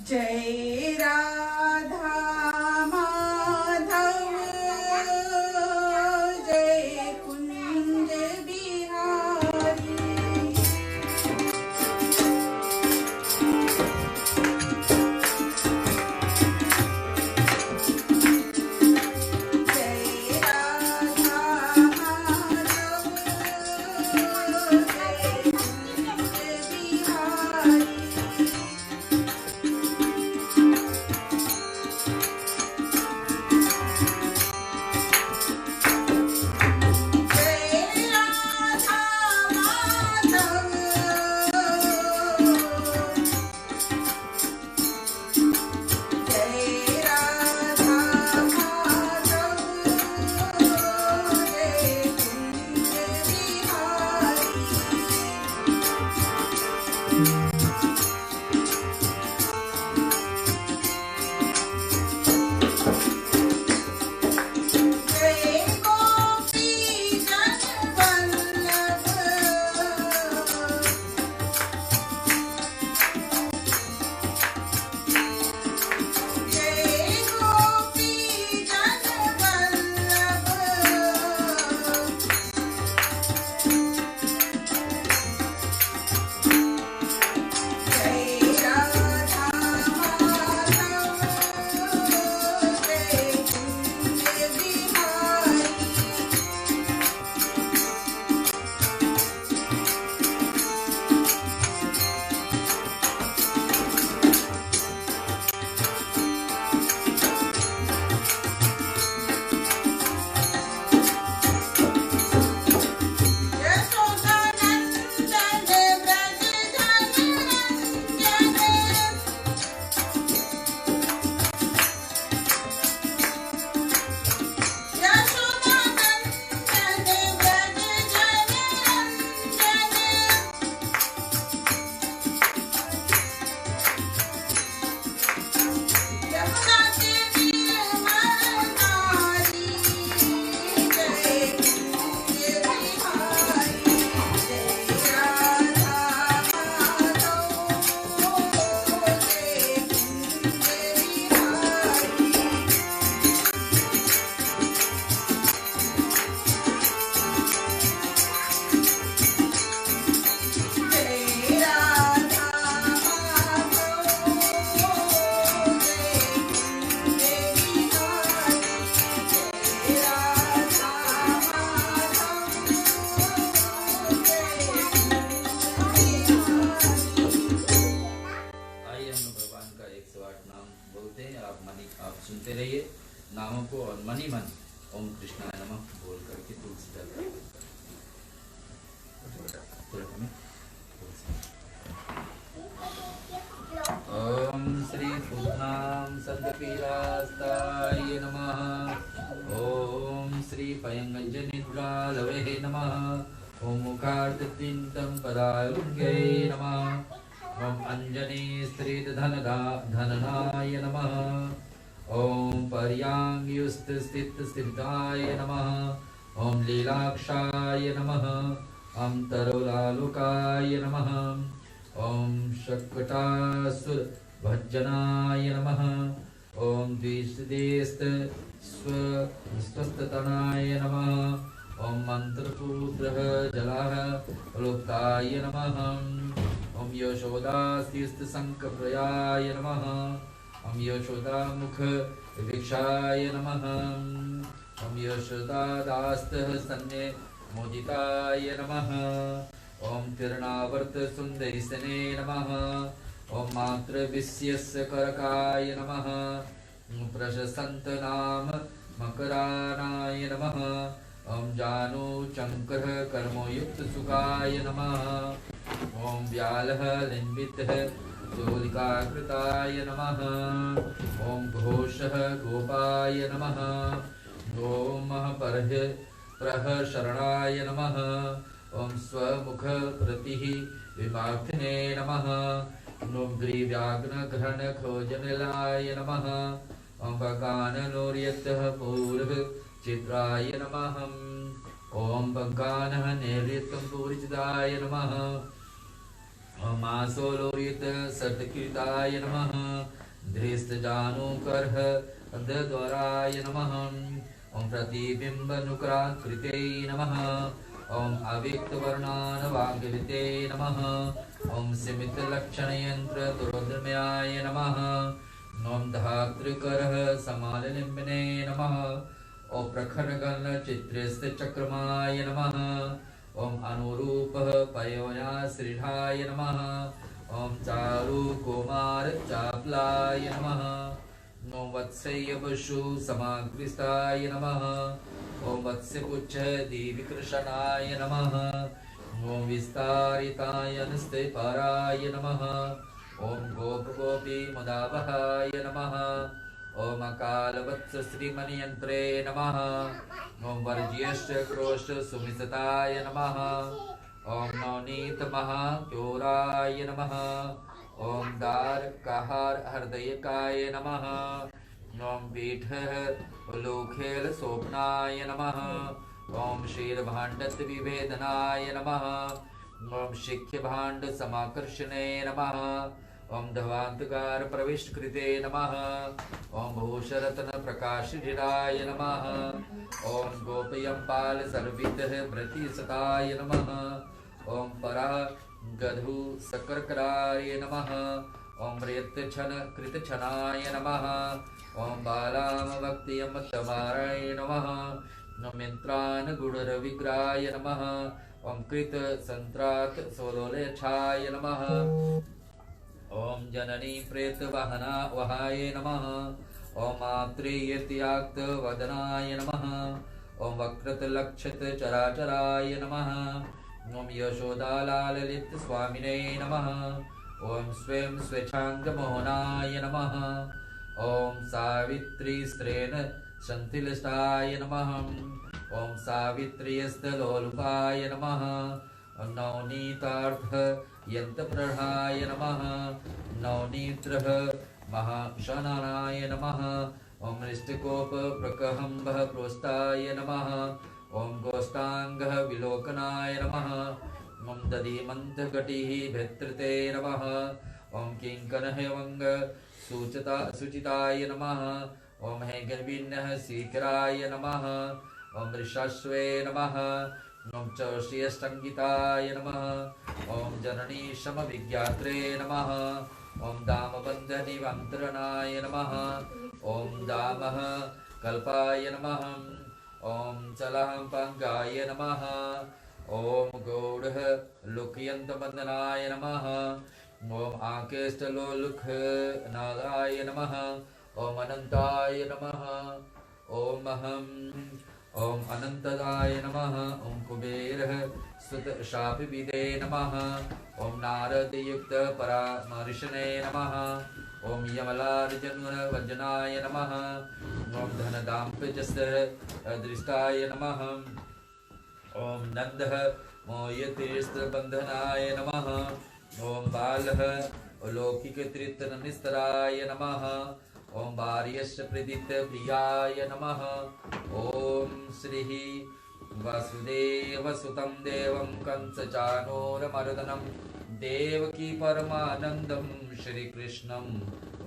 जय राधा माधव जय कुंज बिहारी। जय राधा माधव जय कुंज बिहारी। सुनते रहिए नामों को और मनी मन ओम कृष्णाय नमः बोल करके तुलसी जल ओम श्री पूर्णाम संत पीरास्ताय नमः। ओम पयंगजनिद्रालवे नमः। ॐ मुखार्तिन्तं पदारुण्यै नमः। ॐ अञ्जनीस्त्रिधननाय नमः। ॐ पर्याङ्गुस्थितसिद्धाय नमः। ॐ लीलाक्षाय नमः। ॐ तरुलालुकाय नमः। ॐ शकटासुरभज्जनाय नमः। ॐ द्विषदेस्तस्वस्थतनाय नमः। ॐ मन्त्रपुत्रः जलाः लुप्ताय नमः। ॐ यशोदास्तिस्तशङ्कप्रयाय नमः। ॐ यशोदामुखवीक्षाय नमः। ॐ यशोदादास्तः सन्ने मोदिताय नमः। ॐ तिर्णावर्तसुन्दरिसने नमः। ॐ मातृविश्यस्य करकाय नमः। प्रशसन्तनाम मकरानाय नमः। ॐ जानुचङ्कः कर्मयुक्तसुखाय नमः। ॐ व्यालः लिम्बितः चोलिकाकृताय नमः। ॐ घोषः गोपाय नमः। ॐ प्रहशरणाय नमः। ॐ स्वमुखप्रतिः विमार्थिने नमः। ॐ ग्रीव्याघ्नघ्रणखोजनिलाय नमः। ॐ बकाननोर्यतः पूर्वचित्राय नमः। ॐ बकानः नैर्यतं पूर्वचिताय नमः। ॐ मासोलोर्यत सत्कृताय नमः। धृष्टजानुकर्ह द्वाराय नमः। ॐ प्रतिबिम्बनुक्राकृते नमः। ॐ अव्यक्तवर्णानवाग्यते नमः। ॐ सीमितलक्षणयन्त्रदुरोधर्म्याय नमः। ॐ धातृकरः समालनिम्बने नमः। ॐ प्रखरगणचित्रस्तचक्रमाय नमः। ॐ अनुरूपः पयोयाश्रीढाय नमः। ॐ चारुकुमारचापलाय नमः। ॐ वत्सयवशु समाकृष्टाय नमः। ॐ वत्स्यपुच्छदीविकृशनाय नमः। ॐ विस्तारितायनस्तेपाराय नमः। ॐ गोपगोपीमुदावहाय नमः। ॐ अकालवत्सश्रीमणियन्त्रे नमः। ॐ वर्ज्यश्च क्रोश्च सुमिसताय नमः। ॐ नवनीतमहाचोराय नमः। ॐ दारकहारहृदयकाय नमः। ॐ पीठः लोखेलशोभनाय नमः। ॐ क्षीरभाण्डद्विभेदनाय नमः। ॐ शिख्यभाण्डसमाकर्षणे नमः। ॐ धवान्तकारप्रविष्टकृते नमः। ॐ भूषरत्नप्रकाशधिराय नमः। ॐ गोपयम्पालसर्वितः भृतिसताय नमः। ॐ परागधुसकर्कराय नमः। ॐ प्रयत्नकृतछनाय नमः। ॐ बालामभक्तियमतमाराय नमः। ॐ मित्रान्गुणरविग्राय नमः। ॐ कृतसन्त्रात् सोलोलेच्छाय नमः। ॐ जननी प्रेतवाहनावहाय नमः। ॐ मातृयत्याक्तवदनाय नमः। ॐ वक्रतुलक्षितचराचराय नमः। ॐ यशोदालाललितस्वामिने नमः। ॐ स्वयं स्वेच्छाङ्गमोहनाय नमः। ॐ सावित्रीस्त्रेण सन्तिलिष्टाय नमः। ॐ सावित्र्यस्थलोलुपाय नमः। ॐ नवनीतार्थयन्त्रप्रहाय नमः। नवनीत्रः महाशनाय नमः। ॐ हृष्टकोपप्रकहम्बः प्रोष्टाय नमः। ॐ गोष्ठाङ्गः विलोकनाय नमः। ॐ दधिमन्तघटिः भृत्रते नमः। ॐ किङ्कणहवङ्ग सुचिताय नमः। ॐ हैगर्विण्यः शीकराय नमः। ॐ ऋषश्वे नमः। ॐ चौष्यष्टङ्गिताय नमः। ॐ जननीशमविज्ञात्रे नमः। ॐ दामबन्धनिमन्त्रणाय नमः। ॐ दामः कल्पाय नमः। ॐ चलहंपङ्गाय नमः। ॐ गौडः लुकयन्तबन्धनाय नमः। ॐ आकेष्टलोलुखनादाय नमः। ॐ अनन्ताय नमः। ॐ अनन्तदाय नमः। ॐ कुबेरः सुतशापिविदे नमः। ॐ नारदयुक्तपरामर्शने नमः। ओम यमलार्जुनवज्जनाय नमः। ओम धनदाम्पत्यदृष्टाय नमः। ओम नन्दः मोयतीर्थबन्धनाय नमः। ओम बालः अलौकिकतृप्तनिस्तराय नमः। ओम वार्यस्य प्रदितप्रियाय नमः। ओम श्री वसुदेवसुतं देवं कंसचाणूरमर्दनं देवकी परमानन्दं श्रीकृष्णं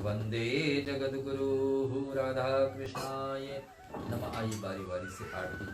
वन्दे जगद्गुरुः। राधा कृष्णाय नमः। आई बारी बारी से आरती।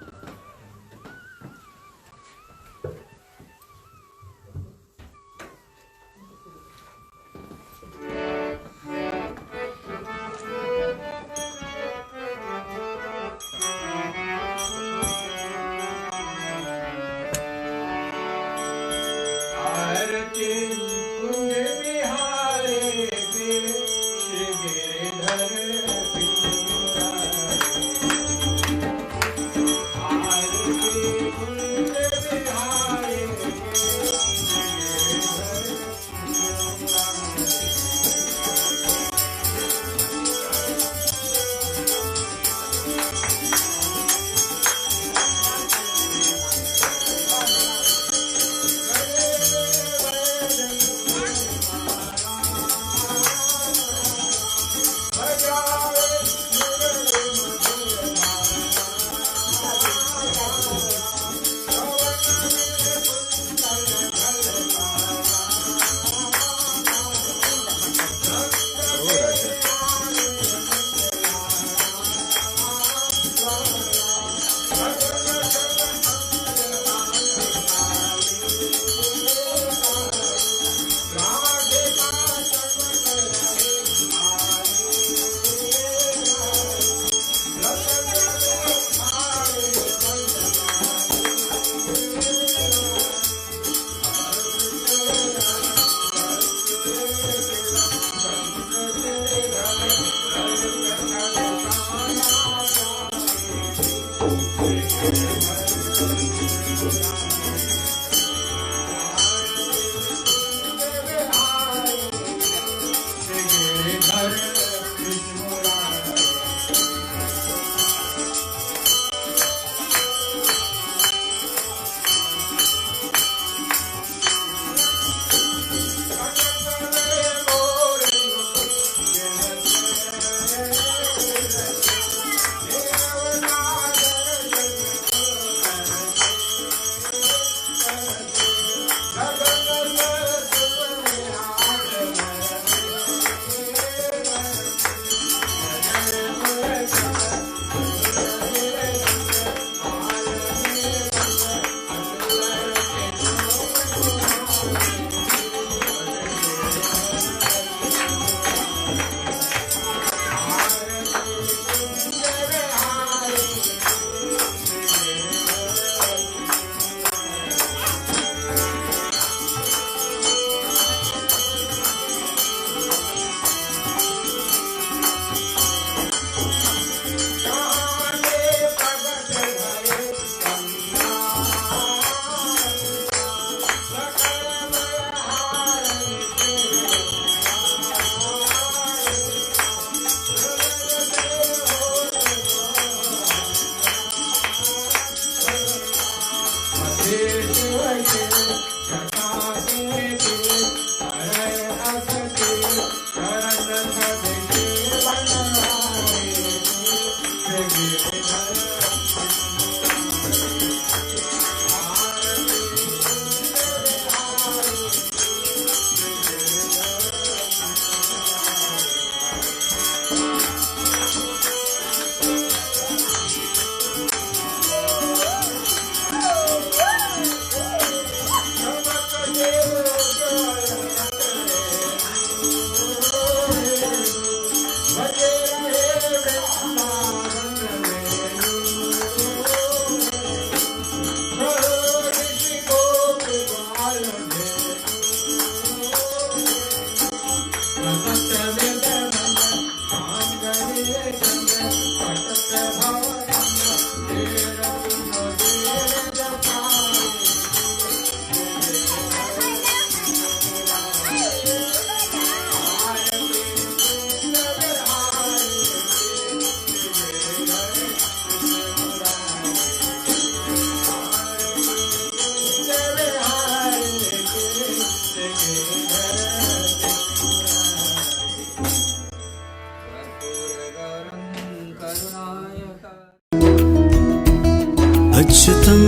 अच्युतं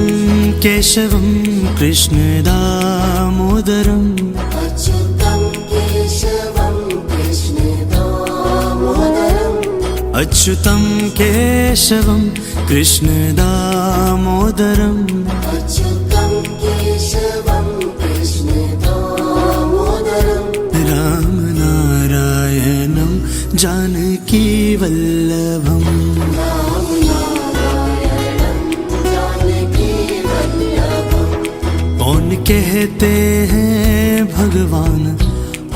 केशवं कृष्णदामोदरम् अच्युतं केशवं कृष्णदामोदरम् अच्युतं केशवं कृष्णदामोदरम् अच्युतं केशवं कृष्णदामोदरम् रामनारायणं जानकीवल्लभम् रामनारायणं जानकीवल्लभम् कौन कहते हैं भगवान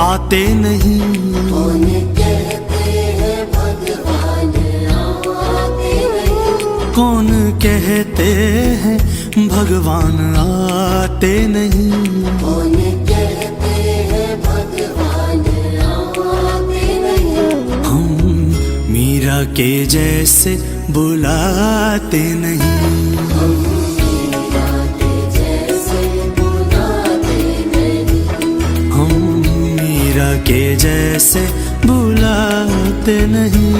आते नहीं, कौन कहते हैं भगवान आते नहीं, कौन कहते हैं भगवान आते नहीं। कौन कहते हैं भगवान आते नहीं, हम मीरा के जैसे बुलाते नहीं, हम मीरा के जैसे बुलाते नहीं, हम मीरा के जैसे बुलाते नहीं।